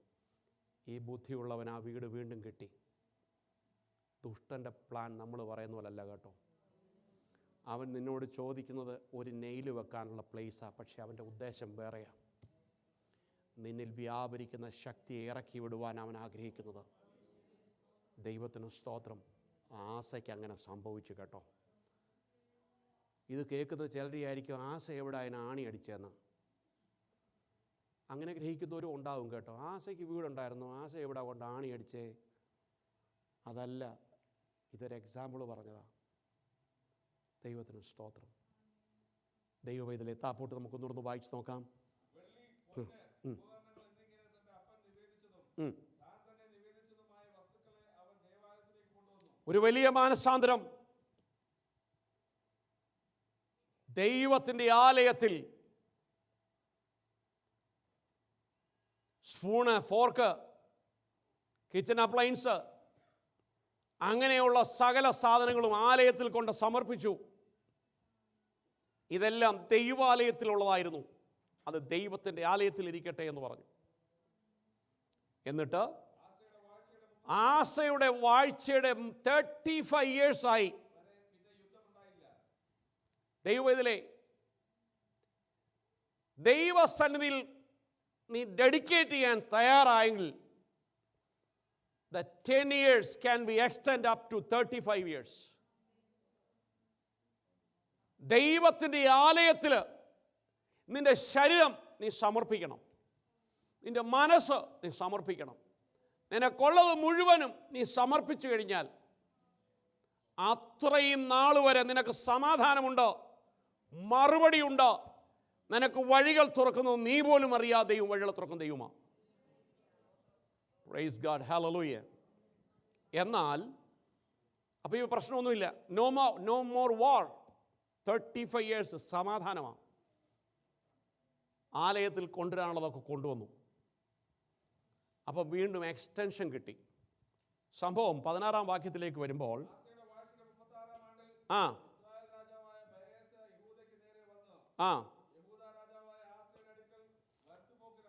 ഈ ബുദ്ധിയുള്ളവൻ ആ വീട് വീണ്ടും കിട്ടി. ദുഷ്ടൻ്റെ പ്ലാൻ നമ്മൾ പറയുന്ന പോലല്ല കേട്ടോ. അവൻ നിന്നോട് ചോദിക്കുന്നത് ഒരു നെയിൽ വെക്കാനുള്ള പ്ലേസാണ്, പക്ഷേ അവൻ്റെ ഉദ്ദേശം വേറെയാണ്. നിന്നിൽ വ്യാപരിക്കുന്ന ശക്തിയെ ഇറക്കി വിടുവാൻ അവൻ ആഗ്രഹിക്കുന്നത്. ദൈവത്തിന് സ്തോത്രം. ആസയ്ക്ക് അങ്ങനെ സംഭവിച്ചു കേട്ടോ. ഇത് കേൾക്കുന്ന ചിലരെയായിരിക്കും ആസ എവിടെ അതിന് ആണി അടിച്ചതെന്ന്. അങ്ങനെ ഗ്രഹിക്കുന്നവരും ഉണ്ടാവും കേട്ടോ. ആസയ്ക്ക് വീടുണ്ടായിരുന്നു, ആസ എവിടെ കൊണ്ട് ആണി അടിച്ചേ? അതല്ല, ഇതൊരു എക്സാമ്പിൾ പറഞ്ഞതാണ്. ദൈവത്തിന് സ്തോത്രം. ദൈവം ഇതിലെ താപ്പോട്ട് നമുക്കൊന്നുകൂടെ വായിച്ച് നോക്കാം. ഒരു വലിയ മാനസാന്തരം ദൈവത്തിൻ്റെ ആലയത്തിൽ. സ്പൂണ്, ഫോർക്ക്, കിച്ചൺ അപ്ലയൻസ്, അങ്ങനെയുള്ള സകല സാധനങ്ങളും ആലയത്തിൽ കൊണ്ട് സമർപ്പിച്ചു. ഇതെല്ലാം ദൈവാലയത്തിലുള്ളതായിരുന്നു. അത് ദൈവത്തിൻ്റെ ആലയത്തിൽ ഇരിക്കട്ടെ എന്ന് പറഞ്ഞു. എന്നിട്ട് ആസയുടെ വാഴ്ചയുടെ 35 ഇയേഴ്സായി ദൈവത്തിലെ ദൈവസന്നിധിയിൽ നീ ഡെഡിക്കേറ്റ് ചെയ്യാൻ തയ്യാറായെങ്കിൽ the 10 years can be extended up to 35 years. ദൈവത്തിൻ്റെ ആലയത്തിൽ നിന്റെ ശരീരം നീ സമർപ്പിക്കണം, നിന്റെ മനസ്സ് നീ സമർപ്പിക്കണം, നിനക്കുള്ളത് മുഴുവനും നീ സമർപ്പിച്ചു കഴിഞ്ഞാൽ അത്രയും നാൾ വരെ നിനക്ക് സമാധാനമുണ്ട്, മറുപടിയുണ്ട്, നിനക്ക് വഴികൾ തുറക്കുന്നത് നീ പോലും അറിയാതെയും വഴികൾ തുറക്കുന്ന ദൈവമാണ്. Praise God, hallelujah. എന്നാൽ അപ്പോൾ ഈ പ്രശ്നമൊന്നുമില്ല. നോ മോർ വാർ. 35 years സമാധാനമാണ്. ആലയത്തിൽ കൊണ്ടുവരാനുള്ളതൊക്കെ കൊണ്ടുവന്നു. അപ്പം വീണ്ടും എക്സ്റ്റൻഷൻ കിട്ടി. സംഭവം 16 വാക്യത്തിലേക്ക് വരുമ്പോൾ,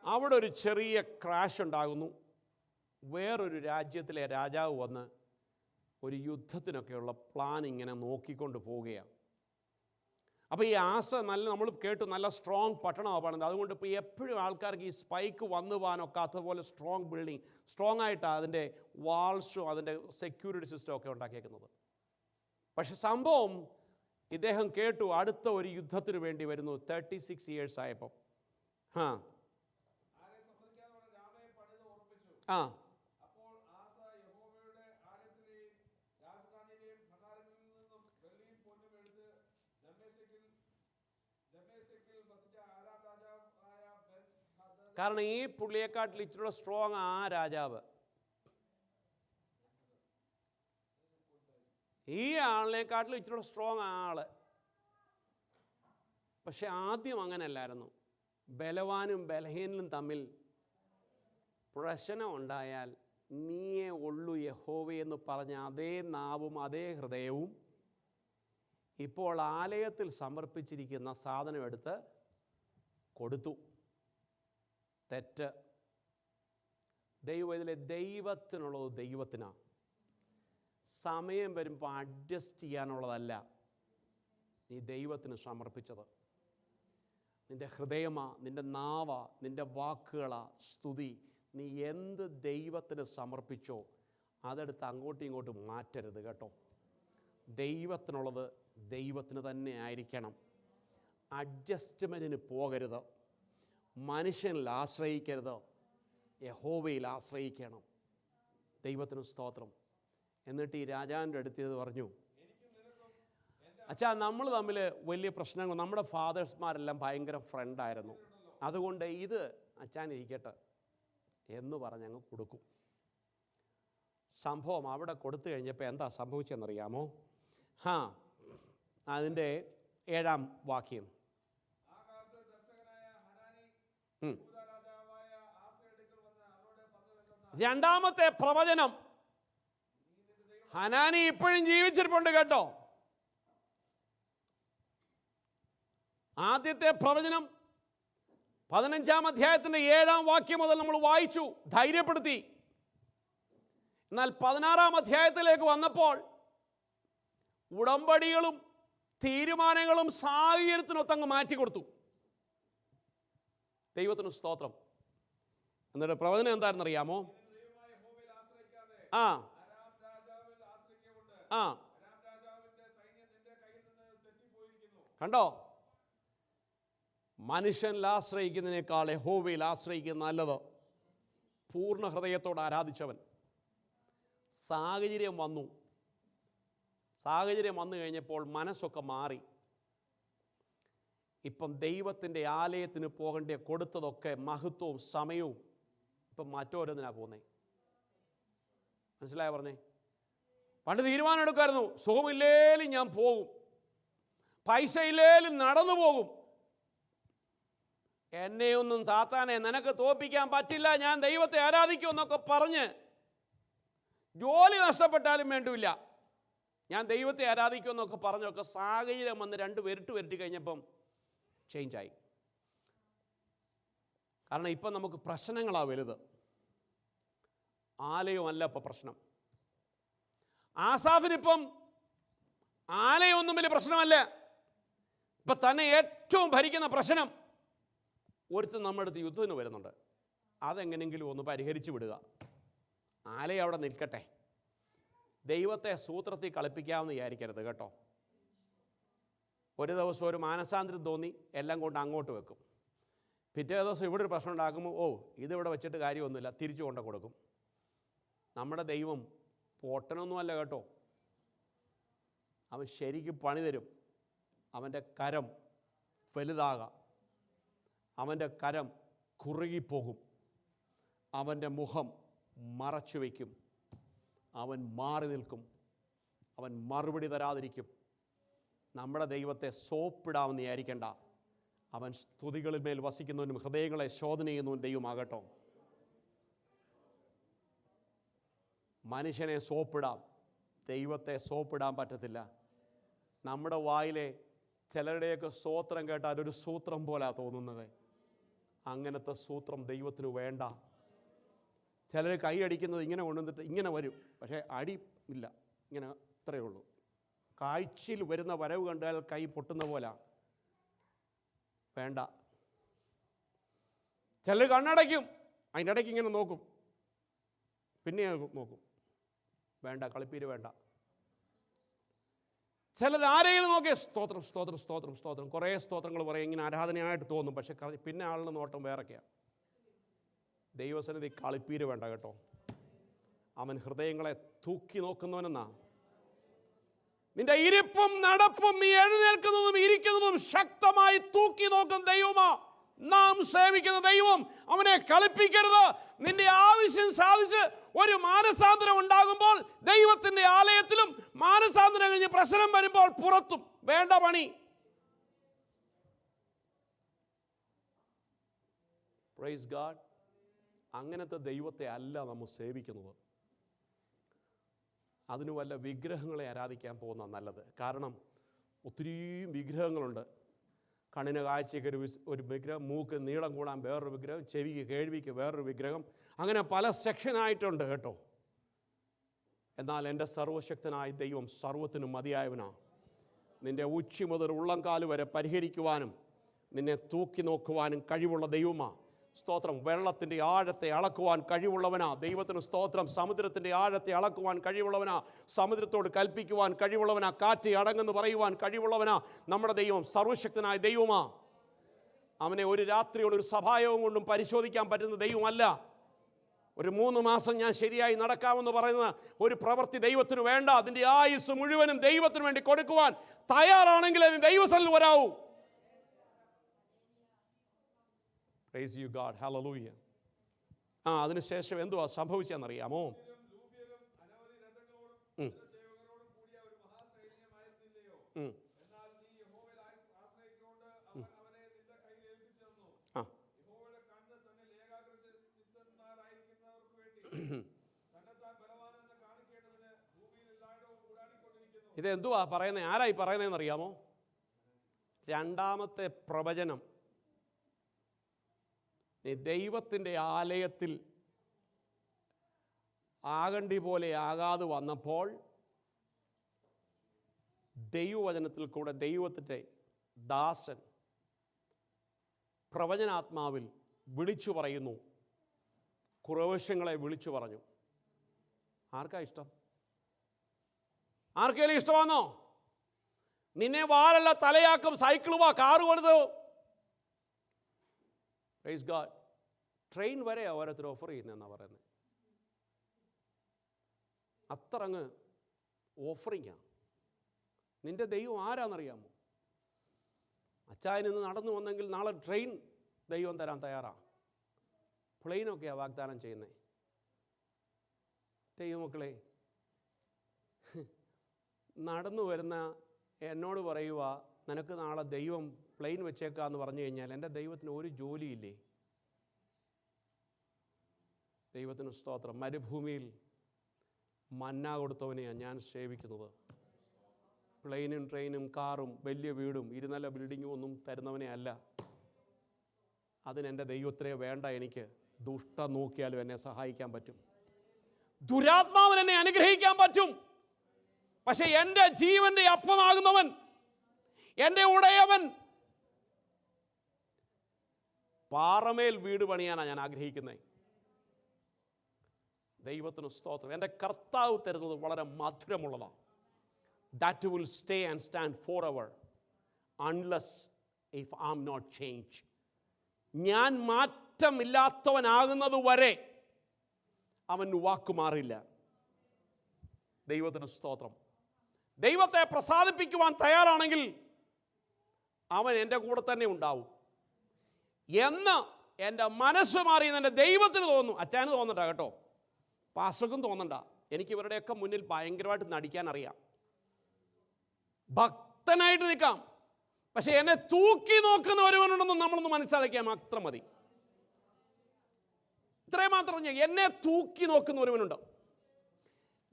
അവിടെ ഒരു ചെറിയ ക്രാഷ് ഉണ്ടാകുന്നു. വേറൊരു രാജ്യത്തിലെ രാജാവ് വന്ന് ഒരു യുദ്ധത്തിനൊക്കെയുള്ള പ്ലാൻ ഇങ്ങനെ നോക്കിക്കൊണ്ട് പോവുകയാണ്. അപ്പോൾ ഈ ആസ നമ്മൾ കേട്ടു നല്ല സ്ട്രോങ് പട്ടണമാണ് പണിത്. അതുകൊണ്ട് ഇപ്പോൾ എപ്പോഴും ആൾക്കാർക്ക് ഈ സ്പൈക്ക് വന്നു പോകാനൊക്കാത്ത പോലെ സ്ട്രോങ് ബിൽഡിങ്, സ്ട്രോങ് ആയിട്ടാണ് അതിൻ്റെ വാൾസും അതിൻ്റെ സെക്യൂരിറ്റി സിസ്റ്റം ഒക്കെ ഉണ്ടാക്കിയേക്കുന്നത്. പക്ഷെ സംഭവം ഇദ്ദേഹം കേട്ടു അടുത്ത ഒരു യുദ്ധത്തിന് വേണ്ടി വരുന്നു. 36 years ആയപ്പോൾ കാരണം ഈ പുള്ളിയെക്കാട്ടിൽ ഇച്ചിരി സ്ട്രോങ് ആ രാജാവ്. ഈ ആളിനെക്കാട്ടിലും ഇച്ചിരി സ്ട്രോങ് ആള്. പക്ഷെ ആദ്യം അങ്ങനെയല്ലായിരുന്നു. ബലവാനും ബലഹീനനും തമ്മിൽ പ്രശ്നം ഉണ്ടായാൽ നീയേ ഉള്ളൂ യഹോവയെന്ന് പറഞ്ഞ അതേ നാവും അതേ ഹൃദയവും ഇപ്പോൾ ആലയത്തിൽ സമർപ്പിച്ചിരിക്കുന്ന സാധനം എടുത്ത് കൊടുത്തു. തെറ്റ്. ഇതിലെ ദൈവത്തിനുള്ളത് ദൈവത്തിനാണ്. സമയം വരുമ്പോൾ അഡ്ജസ്റ്റ് ചെയ്യാനുള്ളതല്ല നീ ദൈവത്തിന് സമർപ്പിച്ചത്. നിൻ്റെ ഹൃദയമാ, നിൻ്റെ നാവാ, നിൻ്റെ വാക്കുകളാ, സ്തുതി. നീ എന്ത് ദൈവത്തിന് സമർപ്പിച്ചോ അതെടുത്ത് അങ്ങോട്ടും ഇങ്ങോട്ടും മാറ്റരുത് കേട്ടോ. ദൈവത്തിനുള്ളത് ദൈവത്തിന് തന്നെ ആയിരിക്കണം. അഡ്ജസ്റ്റ്മെൻറ്റിന് പോകരുത്. മനുഷ്യനിൽ ആശ്രയിക്കരുത്, യഹോവയിൽ ആശ്രയിക്കണം. ദൈവത്തിന് സ്തോത്രം. എന്നിട്ട് ഈ രാജാവിൻ്റെ അടുത്ത് പറഞ്ഞു, അച്ഛാ നമ്മൾ തമ്മിൽ വലിയ പ്രശ്നങ്ങൾ, നമ്മുടെ ഫാദേഴ്സ്മാരെല്ലാം ഭയങ്കര ഫ്രണ്ടായിരുന്നു, അതുകൊണ്ട് ഇത് അച്ഛനിരിക്കട്ടെ എന്ന് പറഞ്ഞങ്ങ് കൊടുക്കും. സംഭവം അവിടെ കൊടുത്തു കഴിഞ്ഞപ്പോൾ എന്താ സംഭവിച്ചതെന്നറിയാമോ? അതിൻ്റെ 7ാം വാക്യം. രണ്ടാമത്തെ പ്രവചനം. ഹനാനി ഇപ്പോഴും ജീവിച്ചിരിപ്പുണ്ട് കേട്ടോ. ആദ്യത്തെ പ്രവചനം 15-ാം അധ്യായത്തിൻ്റെ 7ാം വാക്യം മുതൽ നമ്മൾ വായിച്ചു, ധൈര്യപ്പെടുത്തി. എന്നാൽ 16-ാം അധ്യായത്തിലേക്ക് വന്നപ്പോൾ ഉടമ്പടികളും തീരുമാനങ്ങളും സാഹചര്യത്തിനൊത്തങ്ങ് മാറ്റിക്കൊടുത്തു. ദൈവത്തിന് സ്തോത്രം. എന്നിട്ട് പ്രവചനം എന്താണെന്നറിയാമോ? കണ്ടോ? മനുഷ്യനിൽ ആശ്രയിക്കുന്നതിനേക്കാൾ യഹോവയിൽ ആശ്രയിക്കുന്ന നല്ലത്. പൂർണ്ണ ഹൃദയത്തോടെ ആരാധിച്ചവൻ. സാഹചര്യം വന്നു കഴിഞ്ഞപ്പോൾ മനസ്സൊക്കെ മാറി. ഇപ്പം ദൈവത്തിൻ്റെ ആലയത്തിന് പോകേണ്ട കൊടുത്തതൊക്കെ മഹത്വവും സമയവും ഇപ്പം മറ്റോരോന്നിനാണ് പോകുന്നത്. മനസ്സിലായ പറഞ്ഞേ? പണ്ട് തീരുമാനം എടുക്കായിരുന്നു, സുഖമില്ലേലും ഞാൻ പോകും, പൈസ ഇല്ലേലും നടന്നു പോകും, എന്നെയൊന്നും സാത്താനെ നിനക്ക് തോൽപ്പിക്കാൻ പറ്റില്ല, ഞാൻ ദൈവത്തെ ആരാധിക്കും എന്നൊക്കെ പറഞ്ഞ് ജോലി നഷ്ടപ്പെട്ടാലും വേണ്ടില്ല, ഞാൻ ദൈവത്തെ ആരാധിക്കും എന്നൊക്കെ പറഞ്ഞൊക്കെ സാഹചര്യം വന്ന് 2 വെരുട്ടി കഴിഞ്ഞപ്പം ചേഞ്ചായി. കാരണം ഇപ്പം നമുക്ക് പ്രശ്നങ്ങളാണ് വലുത്, ആലയമല്ല ഇപ്പം പ്രശ്നം. ആസാഫിനിപ്പം ആലയമൊന്നും വലിയ പ്രശ്നമല്ല. ഇപ്പം തന്നെ ഏറ്റവും ഭരിക്കുന്ന പ്രശ്നം ഒരുത്തൻ നമ്മുടെ അടുത്ത് യുദ്ധത്തിന് വരുന്നുണ്ട്, അതെങ്ങനെയെങ്കിലും ഒന്ന് പരിഹരിച്ചു വിടുക. ആലയം അവിടെ നിൽക്കട്ടെ. ദൈവത്തെ സൂത്രത്തിൽ കളിപ്പിക്കാമെന്ന് വിചാരിക്കരുത് കേട്ടോ. ഒരു ദിവസം ഒരു മാനസാന്തരം തോന്നി എല്ലാം കൊണ്ട് അങ്ങോട്ട് വെക്കും. പിറ്റേ ദിവസം ഇവിടെ ഒരു പ്രശ്നം ഉണ്ടാക്കുമ്പോൾ ഇതിവിടെ വെച്ചിട്ട് കാര്യമൊന്നുമില്ല, തിരിച്ചു കൊണ്ട് കൊടുക്കും. നമ്മുടെ ദൈവം പൊട്ടനൊന്നുമല്ല കേട്ടോ. അവൻ ശരിക്കും പണി തരും. അവൻ്റെ കരം വലുതാകാം. അവൻ്റെ കരം കുറുകിപ്പോകും, അവൻ്റെ മുഖം മറച്ചു വയ്ക്കും, അവൻ മാറി നിൽക്കും, അവൻ മറുപടി തരാതിരിക്കും. നമ്മുടെ ദൈവത്തെ സോപ്പിടാമെന്ന് വിചാരിക്കേണ്ട. അവൻ സ്തുതികളിൽ മേൽ വസിക്കുന്നവനും ഹൃദയങ്ങളെ ശോധന ചെയ്യുന്നവൻ ദൈവമാകട്ടോ. മനുഷ്യനെ സോപ്പിടാം, ദൈവത്തെ സോപ്പിടാൻ പറ്റത്തില്ല. നമ്മുടെ വായിലെ ചിലരുടെയൊക്കെ സ്തോത്രം കേട്ടാൽ ഒരു സൂത്രം പോലെയാണ് തോന്നുന്നത്. അങ്ങനത്തെ സൂത്രം ദൈവത്തിന് വേണ്ട. ചിലർ കൈ അടിക്കുന്നത് ഇങ്ങനെ കൊണ്ടുവന്നിട്ട് ഇങ്ങനെ വരും, പക്ഷേ അടി ഇല്ല, ഇങ്ങനെ ഇത്രയേ ഉള്ളൂ. കാഴ്ചയിൽ വരുന്ന വരവ് കണ്ടാൽ കൈ പൊട്ടുന്ന പോലെ വേണ്ട. ചിലർ കണ്ണടയ്ക്കും, അതിൻ്റെ ഇടയ്ക്ക് ഇങ്ങനെ നോക്കും, പിന്നെ നോക്കും. വേണ്ട, കളിപ്പീര് വേണ്ട. ചിലർ ആരെങ്കിലും നോക്കിയാൽ സ്തോത്രം സ്തോത്രം സ്തോത്രം സ്തോത്രം, കുറേ സ്തോത്രങ്ങൾ പറയും, ഇങ്ങനെ ആരാധനയായിട്ട് തോന്നും, പക്ഷെ പിന്നെ ആളിന് നോട്ടം വേറൊക്കെയാണ്. ദൈവസന്നിധി കളിപ്പീര് വേണ്ട കേട്ടോ. അവൻ ഹൃദയങ്ങളെ തൂക്കി നോക്കുന്നവനെന്നാ. നിന്റെ ഇരിപ്പും നടപ്പും നീ എഴുന്നേൽക്കുന്നതും ഇരിക്കുന്നതും ശക്തമായി തൂക്കി നോക്കുന്ന ദൈവമാ നാം സേവിക്കുന്ന ദൈവം. അവനെ കളിപ്പിക്കരുത്. നിന്റെ ആവശ്യം സാധിച്ച് ഒരു മാനസാന്തരം ഉണ്ടാകുമ്പോൾ ദൈവത്തിൻ്റെ ആലയത്തിലും, മാനസാന്തരം കഴിഞ്ഞ് പ്രശ്നം വരുമ്പോൾ പുറത്തും വേണ്ട പണി. Praise God. അങ്ങനത്തെ ദൈവത്തെ അല്ല നമ്മൾ സേവിക്കുന്നത്. അതിന് വല്ല വിഗ്രഹങ്ങളെ ആരാധിക്കാൻ പോകുന്ന നല്ലത്. കാരണം ഒത്തിരിയും വിഗ്രഹങ്ങളുണ്ട്. കണ്ണിന് കാഴ്ചയ്ക്ക് ഒരു വിഗ്രഹം, മൂക്ക് നീളം കൂടാൻ വേറൊരു വിഗ്രഹം, ചെവിക്ക് കേൾവിക്ക് വേറൊരു വിഗ്രഹം, അങ്ങനെ പല സെക്ഷനായിട്ടുണ്ട് കേട്ടോ. എന്നാൽ എൻ്റെ സർവശക്തനായ ദൈവം സർവത്തിനും മതിയായവനാണ്. നിൻ്റെ ഉച്ചി മുതൽ ഉള്ളംകാല് വരെ പരിഹരിക്കുവാനും നിന്നെ തൂക്കി നോക്കുവാനും കഴിവുള്ള ദൈവമാണ്. സ്തോത്രം. വെള്ളത്തിൻ്റെ ആഴത്തെ അളക്കുവാൻ കഴിവുള്ളവനാ ദൈവത്തിന് സ്തോത്രം. സമുദ്രത്തിൻ്റെ ആഴത്തെ അളക്കുവാൻ കഴിവുള്ളവനാ, സമുദ്രത്തോട് കൽപ്പിക്കുവാൻ കഴിവുള്ളവനാ, കാറ്റ് അടങ്ങെന്ന് പറയുവാൻ കഴിവുള്ളവനാ നമ്മുടെ ദൈവം. സർവശക്തനായ ദൈവമാ. അവനെ ഒരു രാത്രിയോട് ഒരു സഭായോഗം കൊണ്ടും പരിശോധിക്കാൻ പറ്റുന്ന ദൈവമല്ല. ഒരു 3 മാസം ഞാൻ ശരിയായി നടക്കാമെന്ന് പറയുന്ന ഒരു പ്രവൃത്തി ദൈവത്തിന് വേണ്ട. അതിൻ്റെ ആയുസ് മുഴുവനും ദൈവത്തിന് വേണ്ടി കൊടുക്കുവാൻ തയ്യാറാണെങ്കിൽ അതിന് ദൈവസന്നിധിയിൽ വരാവൂ. Praise you God. Hallelujah. അതിനുശേഷം എന്തുവാ സംഭവിച്ചെന്നറിയാമോ? ഇതെന്തുവാ പറയുന്നത്? ആരായി പറയുന്നതെന്നറിയാമോ? രണ്ടാമത്തെ പ്രവചനം. ദൈവത്തിൻ്റെ ആലയത്തിൽ ആകണ്ടി പോലെ ആകാതെ വന്നപ്പോൾ ദൈവവചനത്തിൽ കൂടെ ദൈവത്തിൻ്റെ ദാസൻ പ്രവചനാത്മാവിൽ വിളിച്ചു പറയുന്നു, കുറവശങ്ങളെ വിളിച്ചു പറഞ്ഞു. ആർക്കാ ഇഷ്ടം? ആർക്കെങ്കിലും ഇഷ്ടമാണോ? നിന്നെ വാലല്ല തലയാക്കും, സൈക്കിൾ വാ, കാറ് കൊടുത്തു. Praise God. ട്രെയിൻ വരെ ഓരോരുത്തർ ഓഫർ ചെയ്യുന്നതെന്നാണ് പറയുന്നത്. അത്ര അങ്ങ് ഓഫറിങ്ങാണ്. നിന്റെ ദൈവം ആരാന്നറിയാമോ? അച്ചായൻ ഇന്ന് നടന്നു വന്നെങ്കിൽ നാളെ ട്രെയിൻ ദൈവം തരാൻ തയ്യാറാണ്. പ്ലെയിനൊക്കെയാണ് വാഗ്ദാനം ചെയ്യുന്നത്. ദൈവമക്കളെ, നടന്നു വരുന്ന എന്നോട് പറയുക, നിനക്ക് നാളെ ദൈവം പ്ലെയിൻ വെച്ചേക്കാന്ന് പറഞ്ഞു കഴിഞ്ഞാൽ എൻ്റെ ദൈവത്തിന് ഒരു ജോലിയില്ലേ? ദൈവത്തിന് സ്തോത്രം. മരുഭൂമിയിൽ മന്ന കൊടുത്തവനെയാണ് ഞാൻ സേവിക്കുന്നത്. പ്ലെയിനും ട്രെയിനും കാറും വലിയ വീടും 2 നില ബിൽഡിങ്ങും ഒന്നും തരുന്നവനെ അല്ല. അതിനെൻ്റെ ദൈവത്തിനെ വേണ്ട. എനിക്ക് ദുഷ്ടം നോക്കിയാലും എന്നെ സഹായിക്കാൻ പറ്റും, ദുരാത്മാവൻ എന്നെ അനുഗ്രഹിക്കാൻ പറ്റും. പക്ഷെ എൻ്റെ ജീവൻ്റെ അപ്പമാകുന്നവൻ, എൻ്റെ ഉടയവൻ പാറമേൽ വീട് പണിയാനാണ് ഞാൻ ആഗ്രഹിക്കുന്നത്. ദൈവത്തിന് സ്തോത്രം. എൻ്റെ കർത്താവ് തരുന്നത് വളരെ മധുരമുള്ളതാണ്. That will stay and stand for ever unless if I am not change. ഞാൻ മാറ്റമില്ലാത്തവനാകുന്നത് വരെ അവൻ വാക്കുമാറില്ല. ദൈവത്തിന് സ്തോത്രം. ദൈവത്തെ പ്രസാദിപ്പിക്കുവാൻ തയ്യാറാണെങ്കിൽ അവൻ എൻ്റെ കൂടെ തന്നെ ഉണ്ടാവും. എന്ന് എൻ്റെ മനസ്സ് മാറി എൻ്റെ ദൈവത്തിന് തോന്നുന്നു. അച്ഛന് തോന്നണ്ട കേട്ടോ, പാസ്റ്റർക്കും തോന്നണ്ട. എനിക്ക് ഇവരുടെയൊക്കെ മുന്നിൽ ഭയങ്കരമായിട്ട് നടിക്കാൻ അറിയാം, ഭക്തനായിട്ട് നിൽക്കാം. പക്ഷെ എന്നെ തൂക്കി നോക്കുന്ന ഒരുവനുണ്ടെന്ന് നമ്മളൊന്ന് മനസ്സിലാക്കിയാൽ മാത്രം മതി. ഇത്രയും മാത്രം. എന്നെ തൂക്കി നോക്കുന്ന ഒരുവനുണ്ട്.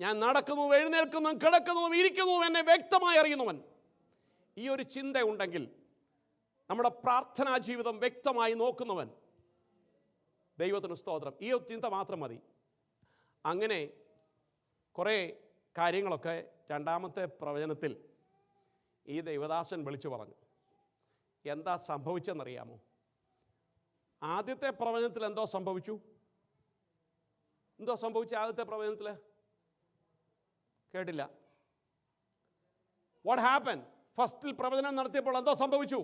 ഞാൻ നടക്കുന്നു, എഴുന്നേൽക്കുന്നു, കിടക്കുന്നു, ഇരിക്കുന്നു, എന്നെ വ്യക്തമായി അറിയുന്നവൻ. ഈ ഒരു ചിന്ത ഉണ്ടെങ്കിൽ, നമ്മുടെ പ്രാർത്ഥനാ ജീവിതം വ്യക്തമായി നോക്കുന്നവൻ, ദൈവത്തിന് സ്തോത്രം. ഈ ഒരു ചിന്ത മാത്രം മതി. അങ്ങനെ കുറേ കാര്യങ്ങളൊക്കെ രണ്ടാമത്തെ പ്രവചനത്തിൽ ഈ ദൈവദാസൻ വിളിച്ചു പറഞ്ഞു. എന്താ സംഭവിച്ചെന്നറിയാമോ? ആദ്യത്തെ പ്രവചനത്തിൽ എന്തോ സംഭവിച്ചു? എന്തോ സംഭവിച്ചു ആദ്യത്തെ പ്രവചനത്തിൽ? കേട്ടില്ല. What happen? ഫസ്റ്റിൽ പ്രവചനം നടത്തിയപ്പോൾ എന്തോ സംഭവിച്ചു?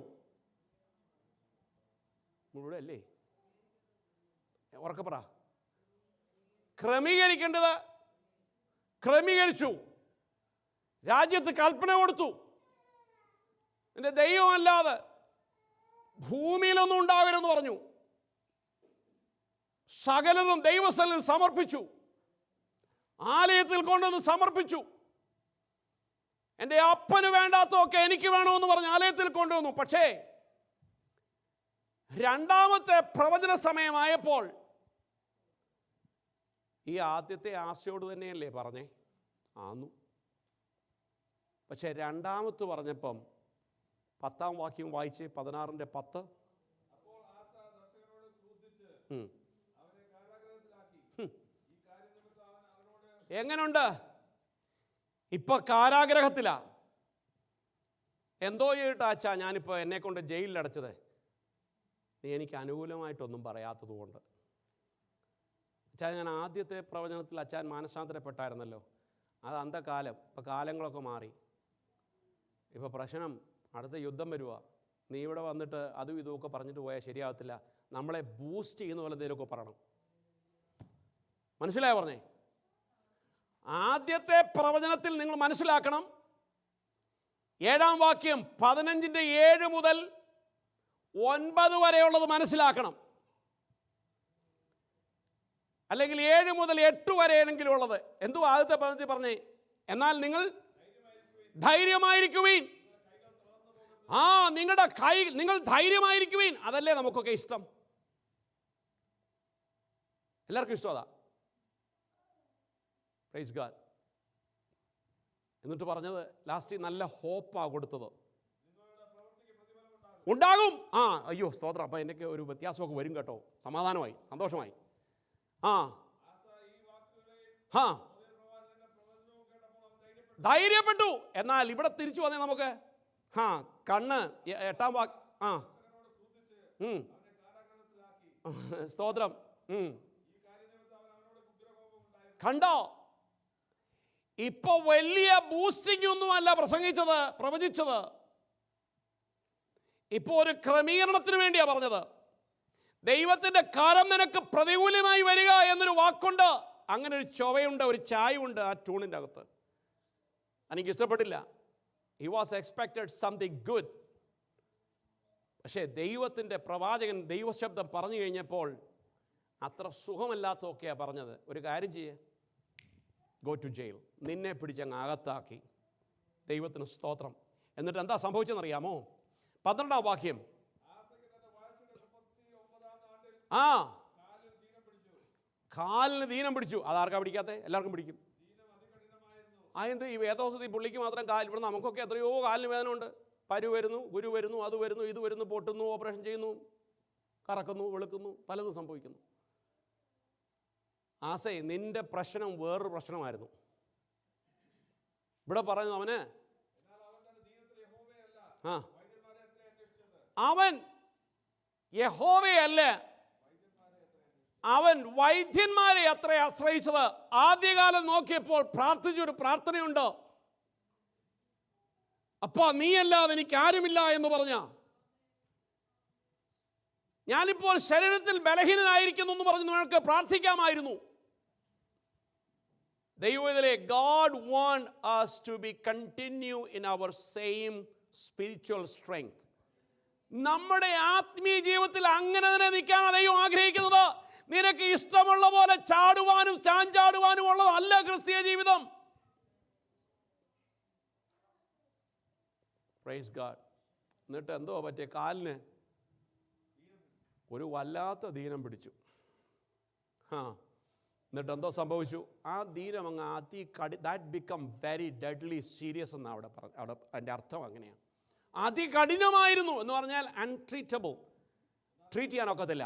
മുഴുവൻ അല്ലേ? ഉറക്കെ പറ. ക്രമീകരിക്കേണ്ടത് ക്രമീകരിച്ചു. രാജ്യത്ത് കൽപ്പന കൊടുത്തു, എൻ്റെ ദൈവമല്ലാതെ ഭൂമിയിലൊന്നും ഉണ്ടാകരുതെന്ന് പറഞ്ഞു. സകലതും ദൈവസ്ഥലിൽ സമർപ്പിച്ചു. ആലയത്തിൽ കൊണ്ടുവന്ന് സമർപ്പിച്ചു. എൻ്റെ അപ്പന് വേണ്ടാത്തതൊക്കെ എനിക്ക് വേണമെന്ന് പറഞ്ഞ് ആലയത്തിൽ കൊണ്ടുവന്നു. പക്ഷേ രണ്ടാമത്തെ പ്രവചന സമയമായപ്പോൾ ഈ ആദ്യത്തെ ആശയോട് തന്നെയല്ലേ പറഞ്ഞേ? ആന്നു. പക്ഷെ രണ്ടാമത്ത് പറഞ്ഞപ്പം 10-ാം വാക്യം വായിച്ച്, 16:10. എങ്ങനുണ്ട്? ഇപ്പൊ കാരാഗ്രഹത്തിലാ. എന്തോ ചെയ്തിട്ടാച്ചാ ഞാനിപ്പോൾ എന്നെ കൊണ്ട് ജയിലിലടച്ചത്? നീ എനിക്ക് അനുകൂലമായിട്ടൊന്നും പറയാത്തത് കൊണ്ട്. അച്ഛാ, ഞാൻ ആദ്യത്തെ പ്രവചനത്തിൽ അച്ഛൻ മാനസാന്തരപ്പെട്ടായിരുന്നല്ലോ. അത് അന്ധകാലം. ഇപ്പോൾ കാലങ്ങളൊക്കെ മാറി. ഇപ്പോൾ പ്രശ്നം, അടുത്ത യുദ്ധം വരുക. നീ ഇവിടെ വന്നിട്ട് അതും ഇതുമൊക്കെ പറഞ്ഞിട്ട് പോയാൽ ശരിയാകത്തില്ല. നമ്മളെ ബൂസ്റ്റ് ചെയ്യുന്ന പോലെ എന്തെങ്കിലുമൊക്കെ പറയണം. മനസ്സിലായോ പറഞ്ഞേ? ആദ്യത്തെ പ്രവചനത്തിൽ നിങ്ങൾ മനസ്സിലാക്കണം, 7-ാം വാക്യം 15:7 മുതൽ 9 വരെയുള്ളത് മനസ്സിലാക്കണം. അല്ലെങ്കിൽ 7 മുതൽ 8 വരെയെങ്കിലും ഉള്ളത്. എന്തു ആദ്യത്തെ പ്രവചനത്തിൽ പറഞ്ഞേ? എന്നാൽ നിങ്ങൾ ധൈര്യമായിരിക്കുവീൻ. നിങ്ങൾ ധൈര്യമായിരിക്കുവീൻ. അതല്ലേ നമുക്കൊക്കെ ഇഷ്ടം. എല്ലാവർക്കും ഇഷ്ടം അതാ. Praise God. എന്നിട്ട് പറഞ്ഞത് ലാസ്റ്റ് നല്ല ഹോപ്പാണ് കൊടുത്തത്. ഉണ്ടാകും. അയ്യോ സ്തോത്രം. അപ്പം എനിക്ക് ഒരു വ്യത്യാസമൊക്കെ വരും കേട്ടോ. സമാധാനമായി, സന്തോഷമായി. ധൈര്യപ്പെട്ടു. എന്നാൽ ഇവിടെ തിരിച്ചു വന്നേ നമുക്ക്. കണ്ണ് 8-ാം സ്തോത്രം. കണ്ടോ? ഇപ്പൊ വലിയ ബൂസ്റ്റിംഗ് ഒന്നുമല്ല പ്രവചിച്ചത്. ഇപ്പൊ ഒരു ക്രമീകരണത്തിന് വേണ്ടിയാ പറഞ്ഞത്. ദൈവത്തിന്റെ കരം നിനക്ക് പ്രതികൂലമായി വരിക എന്നൊരു വാക്കുണ്ട്. അങ്ങനെ ഒരു ചൊവയുണ്ട്, ഒരു ചായവുണ്ട് ആ ട്യൂണിൻ്റെ അകത്ത്. എനിക്ക് ഇഷ്ടപ്പെട്ടില്ല. He was expected something good. പക്ഷേ ദൈവത്തിൻ്റെ പ്രവാചകൻ ദൈവശബ്ദം പറഞ്ഞു കഴിഞ്ഞപ്പോൾ അത്ര സുഖമല്ലാത്തതൊക്കെയാണ് പറഞ്ഞത്. ഒരു കാര്യം ചെയ്യേ, ഗോ ടു ജയിൽ. നിന്നെ പിടിച്ചങ്ങ് അകത്താക്കി. ദൈവത്തിന് സ്തോത്രം. എന്നിട്ട് എന്താ സംഭവിച്ചെന്നറിയാമോ? 12-ാം വാക്യം. കാലിന് ദീനം പിടിച്ചു. അതാർക്കാ പിടിക്കാത്ത? എല്ലാവർക്കും പിടിക്കും. എന്ത് ഈ വേദോസത്തിൽ പുള്ളിക്ക് മാത്രം ഇവിടെ നമുക്കൊക്കെ എത്രയോ കാലിന് വേദന ഉണ്ട്. പരു വരുന്നു, ഗുരു വരുന്നു, അത് വരുന്നു, ഇത് വരുന്നു, പൊട്ടുന്നു, ഓപ്പറേഷൻ ചെയ്യുന്നു, കറക്കുന്നു, വെളുക്കുന്നു, പലതും സംഭവിക്കുന്നു. നിന്റെ പ്രശ്നം വേറൊരു പ്രശ്നമായിരുന്നു. ഇവിടെ പറയുന്നു അവന് അവൻ യഹോവയല്ല, അവൻ വൈദ്യന്മാരെ അത്ര ആശ്രയിച്ചത്. ആദ്യകാലം നോക്കിയപ്പോൾ പ്രാർത്ഥിച്ചൊരു പ്രാർത്ഥനയുണ്ട്. അപ്പാ നീയല്ലാതെ എനിക്ക് ആരുമില്ല എന്ന് പറഞ്ഞ, ഞാനിപ്പോൾ ശരീരത്തിൽ ബലഹീനനായിരിക്കുന്നു എന്ന് പറഞ്ഞു നിങ്ങൾക്ക് പ്രാർത്ഥിക്കാമായിരുന്നു. ദൈവത്തിലെ God want us to be continue in our same spiritual strength. നമ്മുടെ ആത്മീയ ജീവിതത്തിൽ അങ്ങനെ തന്നെ നിൽക്കാനാണ് ദൈവം ആഗ്രഹിക്കുന്നത്. നിനക്ക് ഇഷ്ടമുള്ള പോലെ ചാടുവാനും ചാഞ്ചാടുവാനും ഉള്ളതല്ല ക്രിസ്തീയ ജീവിതം. Praise God. എന്നിട്ട് എന്തോ പറ്റിയ കാലിന് ഒരു വല്ലാത്ത ദീനം പിടിച്ചു. എന്നിട്ട് എന്തോ സംഭവിച്ചു? ആ ദീനം അങ്ങ് that become very deadly serious എന്നാണ് അവിടെ അതിൻ്റെ അർത്ഥം അങ്ങനെയാണ്. അതികഠിനമായിരുന്നു എന്ന് പറഞ്ഞാൽ അൺട്രീറ്റബിൾ, ട്രീറ്റ് ചെയ്യാനൊക്കത്തില്ല.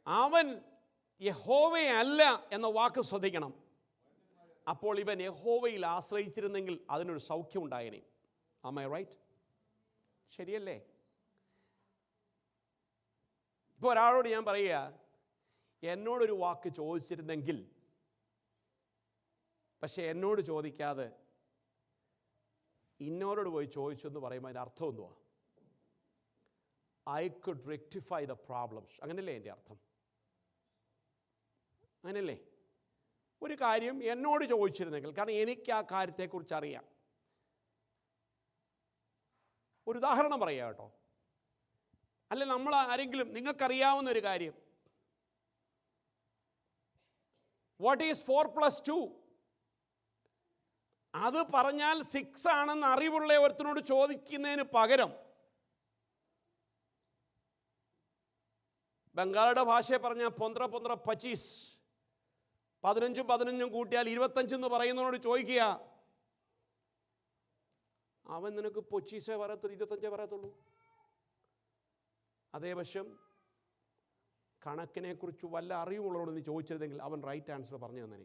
അവൻ യഹോവയെ അല്ല എന്ന വാക്ക് ശ്രദ്ധിക്കണം. അപ്പോൾ ഇവൻ യഹോവയിൽ ആശ്രയിച്ചിരുന്നെങ്കിൽ അതിനൊരു സൗഖ്യം ഉണ്ടായേനെ. Am I right? ശരിയല്ലേ? ഇപ്പോൾ ഒരാളോട് ഞാൻ പറയുക, എന്നോടൊരു വാക്ക് ചോദിച്ചിരുന്നെങ്കിൽ, പക്ഷെ എന്നോട് ചോദിക്കാതെ ഇന്നോരോട് പോയി ചോദിച്ചു എന്ന് പറയുമ്പോൾ അതിൻ്റെ അർത്ഥം എന്തുവാ? I could rectify the problems. അങ്ങനല്ലേ എൻ്റെ അർത്ഥം? അങ്ങനല്ലേ? ഒരു കാര്യം എന്നോട് ചോദിച്ചിരുന്നെങ്കിൽ, കാരണം എനിക്ക് ആ കാര്യത്തെക്കുറിച്ച് അറിയാം. ഒരു ഉദാഹരണം പറയാം കേട്ടോ. അല്ലെ നമ്മൾ ആരെങ്കിലും, നിങ്ങൾക്കറിയാവുന്ന ഒരു കാര്യം, വാട്ട് ഈസ് 4+2? അത് പറഞ്ഞാൽ 6 ആണെന്ന് അറിവുള്ള ഒരുത്തനോട് ചോദിക്കുന്നതിന് പകരം ബംഗാളിയുടെ ഭാഷയെ പറഞ്ഞാൽ 15 15 കൂട്ടിയാൽ 25 എന്ന് പറയുന്നതിനോട് ചോദിക്കുക, അവൻ നിനക്ക് 25 പറയത്തുള്ളൂ, 25 പറയത്തുള്ളൂ. അതേ വശം കണക്കിനെക്കുറിച്ച് വല്ല അറിവുള്ളവരോട് നീ ചോദിച്ചിരുന്നെങ്കിൽ അവൻ റൈറ്റ് ആൻസർ പറഞ്ഞു തന്നെ.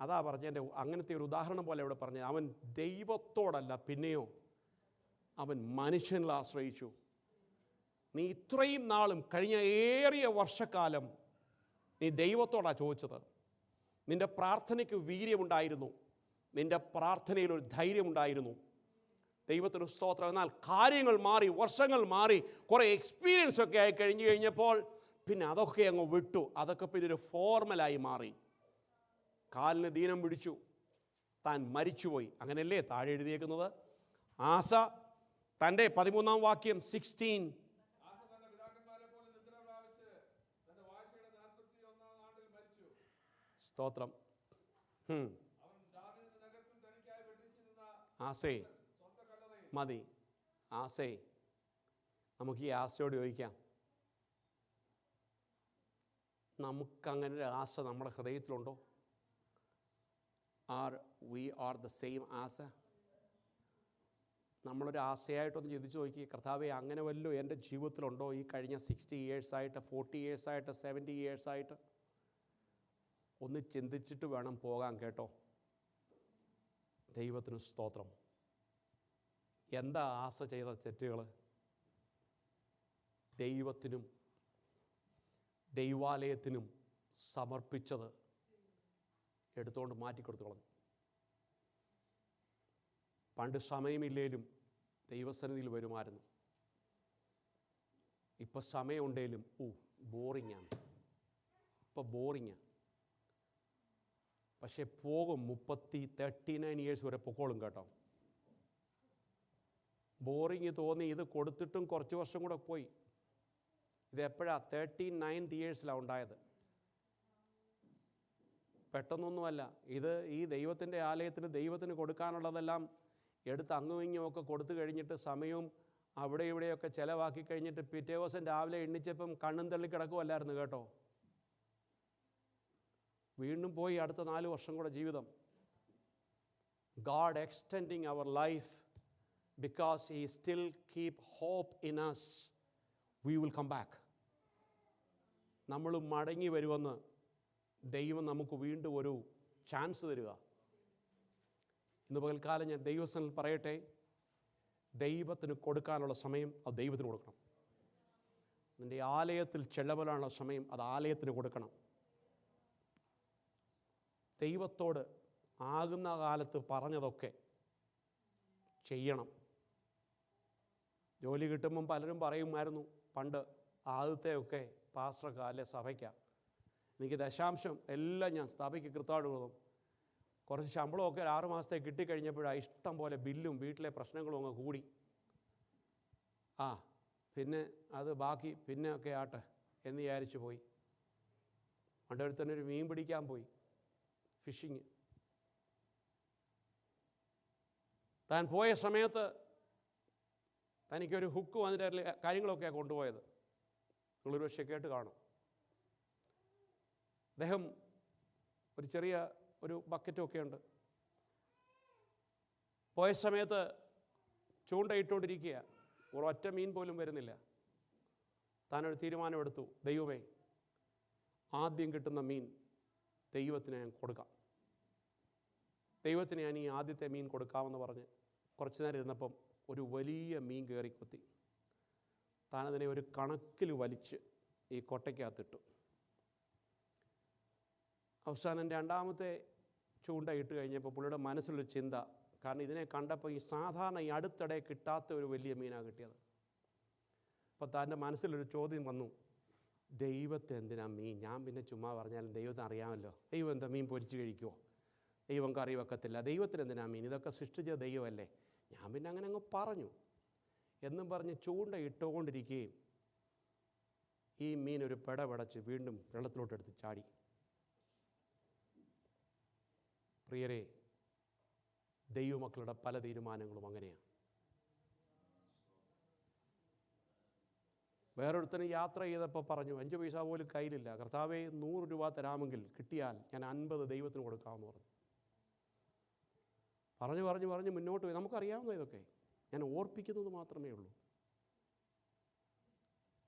അതാ പറഞ്ഞതിൻ്റെ അങ്ങനത്തെ ഒരു ഉദാഹരണം പോലെ ഇവിടെ പറഞ്ഞത്. അവൻ ദൈവത്തോടല്ല, പിന്നെയോ അവൻ മനുഷ്യനിൽ ആശ്രയിച്ചു. നീ ഇത്രയും നാളും കഴിഞ്ഞ ഏറിയ വർഷക്കാലം നീ ദൈവത്തോടാണ് ചോദിച്ചത്. നിൻ്റെ പ്രാർത്ഥനയ്ക്ക് വീര്യമുണ്ടായിരുന്നു, നിൻ്റെ പ്രാർത്ഥനയിലൊരു ധൈര്യമുണ്ടായിരുന്നു. ദൈവത്തിന് സ്തോത്രം. എന്നാൽ കാര്യങ്ങൾ മാറി, വർഷങ്ങൾ മാറി, കുറേ എക്സ്പീരിയൻസ് ഒക്കെ ആയി കഴിഞ്ഞപ്പോൾ പിന്നെ അതൊക്കെ അങ്ങ് വിട്ടു. അതൊക്കെ പിന്നെ ഒരു ഫോർമലായി മാറി. കാലിന് ദീനം പിടിച്ചു, താൻ മരിച്ചുപോയി. അങ്ങനെയല്ലേ താഴെ എഴുതിയേക്കുന്നത്? ആസ തൻ്റെ 13-ാം വാക്യം 16, സ്തോത്രം. ആസേ മതി, ആസേ. നമുക്ക് ഈ ആസയോട് ചോദിക്കാം, നമുക്കങ്ങനെ ഒരു ആസ നമ്മുടെ ഹൃദയത്തിലുണ്ടോ? we are the same ആസ? നമ്മളൊരു ആസയായിട്ടൊന്ന് ചിന്തിച്ച് നോക്കി, കർത്താവേ അങ്ങനെ വല്ലതും എൻ്റെ ജീവിതത്തിലുണ്ടോ? ഈ കഴിഞ്ഞ 60 ഇയേഴ്സായിട്ട്, 40 ഇയേഴ്സായിട്ട്, 70 ഇയേഴ്സായിട്ട് ഒന്ന് ചിന്തിച്ചിട്ട് വേണം പോകാൻ കേട്ടോ. ദൈവത്തിന് സ്തോത്രം. എന്താ ആസ ചെയ്ത തെറ്റുകൾ? ദൈവത്തിനും ദൈവാലയത്തിനും സമർപ്പിച്ചത് എടുത്തുകൊണ്ട് മാറ്റിക്കൊടുത്തു കളഞ്ഞു. പണ്ട് സമയമില്ലേലും ദൈവസന്നിധിയിൽ വരുമായിരുന്നു. ഇപ്പം സമയമുണ്ടേലും ബോറിങ്ങാണ്. ഇപ്പം ബോറിങ്ങാണ്. പക്ഷേ പോകും, 39 ഇയേഴ്സ് വരെ പൊക്കോളും കേട്ടോ. ബോറിങ് തോന്നി ഇത് കൊടുത്തിട്ടും കുറച്ച് വർഷം കൂടെ പോയി. ഇത് എപ്പോഴാണ്? 39th ഇയേഴ്സിലാണ് ഉണ്ടായത്. പെട്ടെന്നൊന്നുമല്ല. ഇത് ഈ ദൈവത്തിൻ്റെ ആലയത്തിന് ദൈവത്തിന് കൊടുക്കാനുള്ളതെല്ലാം എടുത്ത് അങ്ങും ഇങ്ങുമൊക്കെ കൊടുത്തു കഴിഞ്ഞിട്ട് സമയവും അവിടെ ഇവിടെയൊക്കെ ചിലവാക്കി കഴിഞ്ഞിട്ട് പിറ്റേ ദിവസം രാവിലെ എണ്ണിച്ചപ്പം കണ്ണും തള്ളി കിടക്കുമല്ലായിരുന്നു കേട്ടോ. വീണ്ടും പോയി അടുത്ത 4 വർഷം കൂടെ ജീവിതം. God extending our life because He still keep hope in us. We will come back. നമ്മൾ മടങ്ങി വരുമെന്ന് ദൈവം നമുക്ക് വീണ്ടും ഒരു ചാൻസ് തരിക. ഇന്ന് പകൽക്കാലം ഞാൻ ദൈവസന്നിധിയിൽ പറയട്ടെ, ദൈവത്തിന് കൊടുക്കാനുള്ള സമയം അത് ദൈവത്തിന് കൊടുക്കണം. നിൻ്റെ ആലയത്തിൽ ചെലവഴിക്കാനുള്ള സമയം അത് ആലയത്തിന് കൊടുക്കണം. ദൈവത്തോട് ആകുന്ന കാലത്ത് പറഞ്ഞതൊക്കെ ചെയ്യണം. ജോലി കിട്ടുമ്പം പലരും പറയുമായിരുന്നു പണ്ട്, ആദ്യത്തെയൊക്കെ പാസ്റ്റർക്ക് അല്ലെ സഭയ്ക്കാണ്, എനിക്ക് ദശാംശം എല്ലാം ഞാൻ സഭയ്ക്ക് കൃത്യമായിട്ട് കൊടുക്കും. കുറച്ച് ശമ്പളമൊക്കെ 6 മാസത്തേക്ക് കിട്ടിക്കഴിഞ്ഞപ്പോഴാണ് ഇഷ്ടം പോലെ ബില്ലും വീട്ടിലെ പ്രശ്നങ്ങളും അങ്ങ് കൂടി. പിന്നെ അത് ബാക്കി പിന്നെ ഒക്കെ ആട്ടെ എന്ന് വിചാരിച്ചു പോയി. അവിടെ തന്നെ ഒരു മീൻ പിടിക്കാൻ പോയി, ഫിഷിങ്. താൻ പോയ സമയത്ത് തനിക്കൊരു ഹുക്ക് വന്നിട്ട് അതിൽ കാര്യങ്ങളൊക്കെയാണ് കൊണ്ടുപോയത്. നിങ്ങളൊരു പക്ഷേ കേട്ട് കാണും. അദ്ദേഹം ഒരു ചെറിയ ഒരു ബക്കറ്റൊക്കെ ഉണ്ട്. പോയ സമയത്ത് ചൂണ്ടയിട്ടുകൊണ്ടിരിക്കുക, ഒരൊറ്റ മീൻ പോലും വരുന്നില്ല. താനൊരു തീരുമാനമെടുത്തു, ദൈവമേ, ആദ്യം കിട്ടുന്ന മീൻ ദൈവത്തിന് ഞാൻ കൊടുക്കാം, ദൈവത്തിന് ഞാൻ ഈ ആദ്യത്തെ മീൻ കൊടുക്കാമെന്ന് പറഞ്ഞ് കുറച്ച് നേരം ഇരുന്നപ്പം ഒരു വലിയ മീൻ കയറി കൊത്തി. താനതിനെ ഒരു കണക്കിൽ വലിച്ച് ഈ കൊട്ടയ്ക്കകത്തിട്ടു. അവസാനം രണ്ടാമത്തെ ചൂണ്ട ഇട്ട് കഴിഞ്ഞപ്പോൾ പുള്ളിയുടെ മനസ്സിലൊരു ചിന്ത, കാരണം ഇതിനെ കണ്ടപ്പോൾ ഈ സാധാരണ ഈ അടുത്തിടെ കിട്ടാത്ത ഒരു വലിയ മീനാണ് കിട്ടിയത്. അപ്പോൾ തൻ്റെ മനസ്സിലൊരു ചോദ്യം വന്നു, ദൈവത്തെ എന്തിനാ മീൻ? ഞാൻ പിന്നെ ചുമ്മാ പറഞ്ഞാലും ദൈവത്തിന് അറിയാമല്ലോ, ദൈവം എന്താ മീൻ പൊരിച്ച് കഴിക്കുമോ? ദൈവം കറി വെക്കത്തില്ല, ദൈവത്തിന് എന്തിനാ മീൻ? ഇതൊക്കെ സൃഷ്ടിച്ച ദൈവമല്ലേ. ഞാൻ പിന്നെ അങ്ങനെ അങ്ങ് പറഞ്ഞു എന്നും പറഞ്ഞ് ചൂണ്ട ഇട്ടുകൊണ്ടിരിക്കുകയും ഈ മീൻ ഒരു പെടപെടച്ച് വീണ്ടും വെള്ളത്തിലോട്ടെടുത്ത് ചാടി. പ്രിയരെ, ദൈവമക്കളുടെ പല തീരുമാനങ്ങളും അങ്ങനെയാണ്. വേറൊരുത്തന് യാത്ര ചെയ്തപ്പോൾ പറഞ്ഞു, 5 പൈസ പോലും കയ്യിലില്ല, കർത്താവേ 100 രൂപ തരാമെങ്കിൽ കിട്ടിയാൽ ഞാൻ 50 ദൈവത്തിന് കൊടുക്കാമെന്ന് പറഞ്ഞു മുന്നോട്ട് പോയി. നമുക്കറിയാവുന്ന ഇതൊക്കെ, ഞാൻ ഓർപ്പിക്കുന്നത് മാത്രമേ ഉള്ളൂ.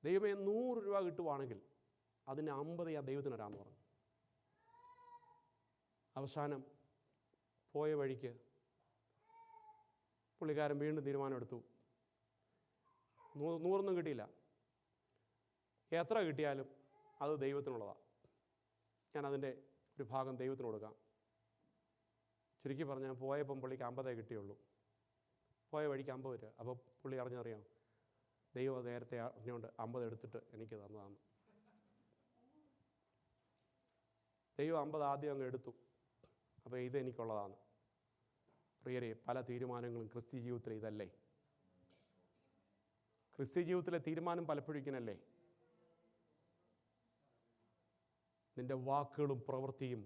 ദൈവമേ 100 രൂപ കിട്ടുവാണെങ്കിൽ അതിന് 50 ഞാൻ ദൈവത്തിന് തരാമെന്ന് പറഞ്ഞു. അവസാനം പോയ വഴിക്ക് പുള്ളിക്കാരൻ വീണ്ടും തീരുമാനമെടുത്തു, 100 കിട്ടിയില്ല, എത്ര കിട്ടിയാലും അത് ദൈവത്തിനുള്ളതാണ്, ഞാൻ അതിൻ്റെ ഒരു ഭാഗം ദൈവത്തിന് കൊടുക്കാം. ചുരുക്കി പറഞ്ഞാൽ പോയപ്പം പുള്ളിക്ക് 50 കിട്ടിയുള്ളൂ, പോയ വഴിക്ക് 50 രൂപ. അപ്പോൾ പുള്ളി അറിഞ്ഞറിയാം, ദൈവം നേരത്തെ അറിഞ്ഞുകൊണ്ട് 50 എടുത്തിട്ട് എനിക്ക് തന്നതാണ്. ദൈവം 50 ആദ്യം അങ്ങ് എടുത്തു. അപ്പോൾ ഇതെനിക്കുള്ളതാണ്. പ്രിയരെ, പല തീരുമാനങ്ങളും ക്രിസ്ത്യ ജീവിതത്തിൽ ഇതല്ലേ? ക്രിസ്ത്യ ജീവിതത്തിലെ തീരുമാനം പലപ്പോഴും ഇങ്ങനല്ലേ? നിൻ്റെ വാക്കുകളും പ്രവൃത്തിയും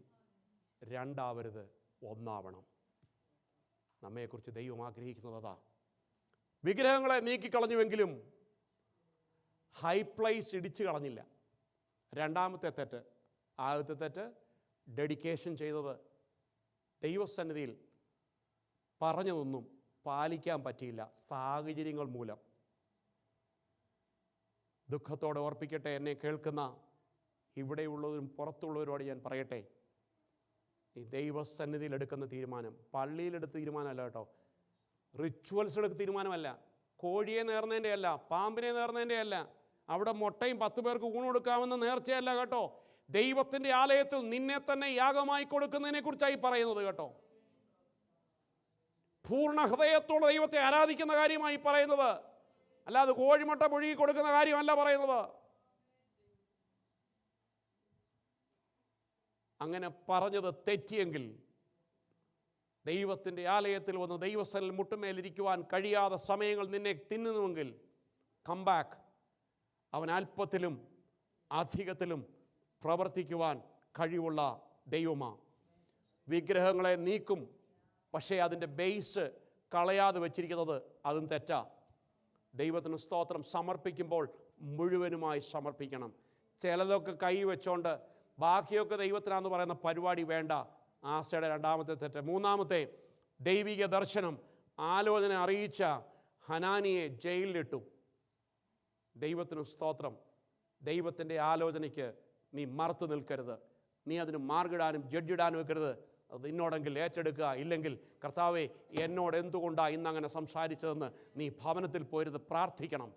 രണ്ടാവരുത്, ഒന്നാവണം. നമ്മെക്കുറിച്ച് ദൈവം ആഗ്രഹിക്കുന്നത് അതാ. വിഗ്രഹങ്ങളെ നീക്കിക്കളഞ്ഞുവെങ്കിലും ഹൈ പ്ലേസ് ഇടിച്ചു കളഞ്ഞില്ല. രണ്ടാമത്തെ തെറ്റ്. ആദ്യത്തെ തെറ്റ്, ഡെഡിക്കേഷൻ ചെയ്തത് ദൈവസന്നിധിയിൽ പറഞ്ഞതൊന്നും പാലിക്കാൻ പറ്റിയില്ല, സാഹചര്യങ്ങൾ മൂലം. ദുഃഖത്തോടെ ഓർപ്പിക്കട്ടെ, എന്നെ കേൾക്കുന്ന ഇവിടെയുള്ളവരും പുറത്തുള്ളവരോട് ഞാൻ പറയട്ടെ, ഈ ദൈവസന്നിധിയിൽ എടുക്കുന്ന തീരുമാനം പള്ളിയിലെടുത്ത തീരുമാനമല്ല കേട്ടോ, റിച്വൽസ് എടുക്കുന്ന തീരുമാനമല്ല, കോഴിയെ നേർന്നതിൻ്റെ അല്ല, പാമ്പിനെ നേർന്നതിൻ്റെ അല്ല, അവിടെ മുട്ടയും 10 പേർക്ക് ഊണ് കൊടുക്കാമെന്ന നേർച്ചയല്ല കേട്ടോ. ദൈവത്തിൻ്റെ ആലയത്തിൽ നിന്നെ തന്നെ യാഗമായി കൊടുക്കുന്നതിനെ കുറിച്ചായി പറയുന്നത് കേട്ടോ. പൂർണ്ണ ഹൃദയത്തോടെ ദൈവത്തെ ആരാധിക്കുന്ന കാര്യമായി പറയുന്നത്, അല്ലാതെ കോഴിമുട്ട പുഴുകി കൊടുക്കുന്ന കാര്യമല്ല പറയുന്നത്. അങ്ങനെ പറഞ്ഞത് തെറ്റിയെങ്കിൽ, ദൈവത്തിൻ്റെ ആലയത്തിൽ വന്ന് ദൈവസന്നിധിയിൽ മുട്ടുമേലിരിക്കുവാൻ കഴിയാതെ സമയങ്ങൾ നിന്നെ തിന്നുന്നുവെങ്കിൽ, കം ബാക്ക്. അവൻ അല്പത്തിലും അധികത്തിലും പ്രവർത്തിക്കുവാൻ കഴിവുള്ള ദൈവമാണ്. വിഗ്രഹങ്ങളെ നീക്കും, പക്ഷേ അതിൻ്റെ ബേസ് കളയാതെ വച്ചിരിക്കുന്നത് അതും തെറ്റാ. ദൈവത്തിന് സ്തോത്രം സമർപ്പിക്കുമ്പോൾ മുഴുവനുമായി സമർപ്പിക്കണം. ചിലതൊക്കെ കൈ വെച്ചോണ്ട് ബാക്കിയൊക്കെ ദൈവത്തിനാന്ന് പറയുന്ന പരിപാടി വേണ്ട. ആസയുടെ രണ്ടാമത്തെ തെറ്റ്. മൂന്നാമത്തെ, ദൈവിക ദർശനം ആലോചന അറിയിച്ച ഹനാനിയെ ജയിലിലിട്ടു. ദൈവത്തിന് സ്തോത്രം. ദൈവത്തിൻ്റെ ആലോചനയ്ക്ക് നീ മറുത്തു നിൽക്കരുത്. നീ അതിന് മാർഗിടാനും ജഡ്ജിടാനും വെക്കരുത്. അത് എന്നോടെങ്കിൽ ഏറ്റെടുക്കുക, ഇല്ലെങ്കിൽ കർത്താവേ എന്നോട് എന്തുകൊണ്ടാണ് ഇന്നങ്ങനെ സംസാരിച്ചതെന്ന് നീ ഭവനത്തിൽ പോയിരുന്ന് പ്രാർത്ഥിക്കണം.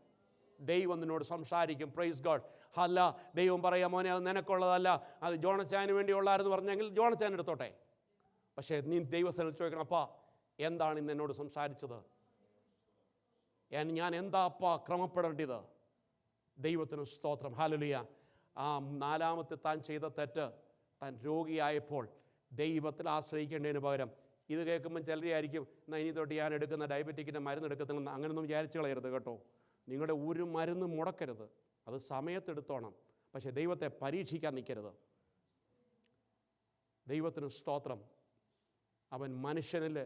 ദൈവം നിന്നോട് സംസാരിക്കും. Praise God. അല്ല, ദൈവം പറയാം, മോനെ അത് നിനക്കുള്ളതല്ല, അത് ജോണച്ചാന് വേണ്ടിയുള്ളാരെന്ന് പറഞ്ഞെങ്കിൽ ജോണച്ചാൻ എടുത്തോട്ടെ. പക്ഷേ നീ ദൈവസ്ഥനിൽ ചോദിക്കണം, അപ്പാ എന്താണ് ഇന്ന് എന്നോട് സംസാരിച്ചത്? ഞാൻ എന്താ അപ്പാ ക്രമപ്പെടേണ്ടത്? ദൈവത്തിന് സ്തോത്രം. ഹല്ലേലൂയ. ആ നാലാമത്തെ താൻ ചെയ്ത തെറ്റ്, താൻ രോഗിയായപ്പോൾ ദൈവത്തിൽ ആശ്രയിക്കേണ്ടതിന് പകരം, ഇത് കേൾക്കുമ്പോൾ ചിലരായിരിക്കും, എന്നാൽ ഇനി തൊട്ട് ഞാൻ എടുക്കുന്ന ഡയബറ്റിക്കിൻ്റെ മരുന്ന് എടുക്കുന്നില്ലെന്ന് അങ്ങനെയൊന്നും വിചാരിച്ചു കളയരുത് കേട്ടോ. നിങ്ങളുടെ ഒരു മരുന്നും മുടക്കരുത്. അത് സമയത്തെടുത്തോണം. പക്ഷേ ദൈവത്തെ പരീക്ഷിക്കാൻ നിൽക്കരുത്. ദൈവത്തിന് സ്തോത്രം. അവൻ മനുഷ്യനിൽ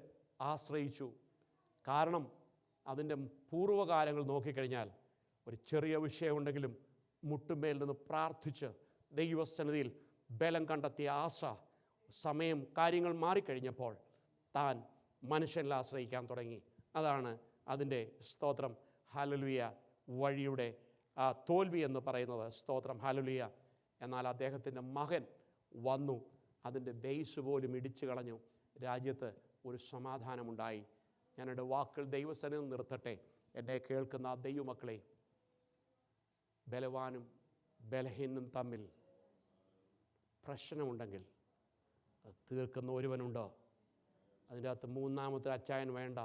ആശ്രയിച്ചു. കാരണം അതിൻ്റെ പൂർവ്വകാലങ്ങൾ നോക്കിക്കഴിഞ്ഞാൽ ഒരു ചെറിയ വിഷയമുണ്ടെങ്കിലും മുട്ടുമേൽ നിന്ന് പ്രാർത്ഥിച്ച് ദൈവസന്നിധിയിൽ ബലം കണ്ടെത്തിയ ആശ സമയം കാര്യങ്ങൾ മാറിക്കഴിഞ്ഞപ്പോൾ താൻ മനുഷ്യനിൽ ആശ്രയിക്കാൻ തുടങ്ങി. അതാണ് അതിൻ്റെ സ്തോത്രം ഹല്ലേലൂയ വഴിയുടെ തോൽവി എന്ന് പറയുന്നത്. സ്തോത്രം ഹല്ലേലൂയ. എന്നാൽ അദ്ദേഹത്തിൻ്റെ മകൻ വന്നു അതിൻ്റെ ബേസ് പോലും ഇടിച്ചു കളഞ്ഞു. രാജ്യത്ത് ഒരു സമാധാനമുണ്ടായി. ഞാനെൻ്റെ വാക്കുകൾ ദൈവസന്നിധിയിൽ നിർത്തട്ടെ. എന്നെ കേൾക്കുന്ന ദൈവമക്കളെ, ബലവാനും ബലഹീനും തമ്മിൽ പ്രശ്നമുണ്ടെങ്കിൽ അത് തീർക്കുന്ന ഒരുവനുണ്ടോ? അതിൻ്റെ അകത്ത് മൂന്നാമത്തെ അച്ചായൻ വേണ്ട,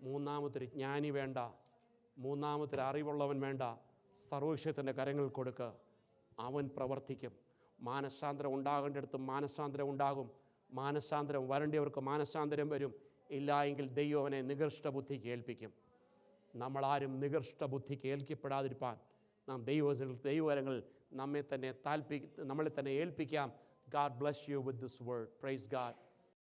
മൂന്നാമത്തൊരു ജ്ഞാനി വേണ്ട, മൂന്നാമത്തൊരു അറിവുള്ളവൻ വേണ്ട. സർവ്വശക്തൻ്റെ കരങ്ങളിൽ കൊടുക്കുക. അവൻ പ്രവർത്തിക്കും. മാനസാന്തരം ഉണ്ടാകേണ്ടിടത്ത് മാനസാന്തരം ഉണ്ടാകും. മാനസാന്തരം വരേണ്ടവർക്ക് മാനസാന്തരം വരും. ഇല്ല എങ്കിൽ ദൈവം അവനെ നികൃഷ്ട ബുദ്ധിക്ക് ഏൽപ്പിക്കും. നമ്മളാരും നികൃഷ്ട ബുദ്ധിക്ക് ഏൽക്കപ്പെടാതിരിക്കാൻ നാം ദൈവകരങ്ങളിൽ നമ്മളെ തന്നെ ഏൽപ്പിക്കാം. God bless you with this word. Praise God.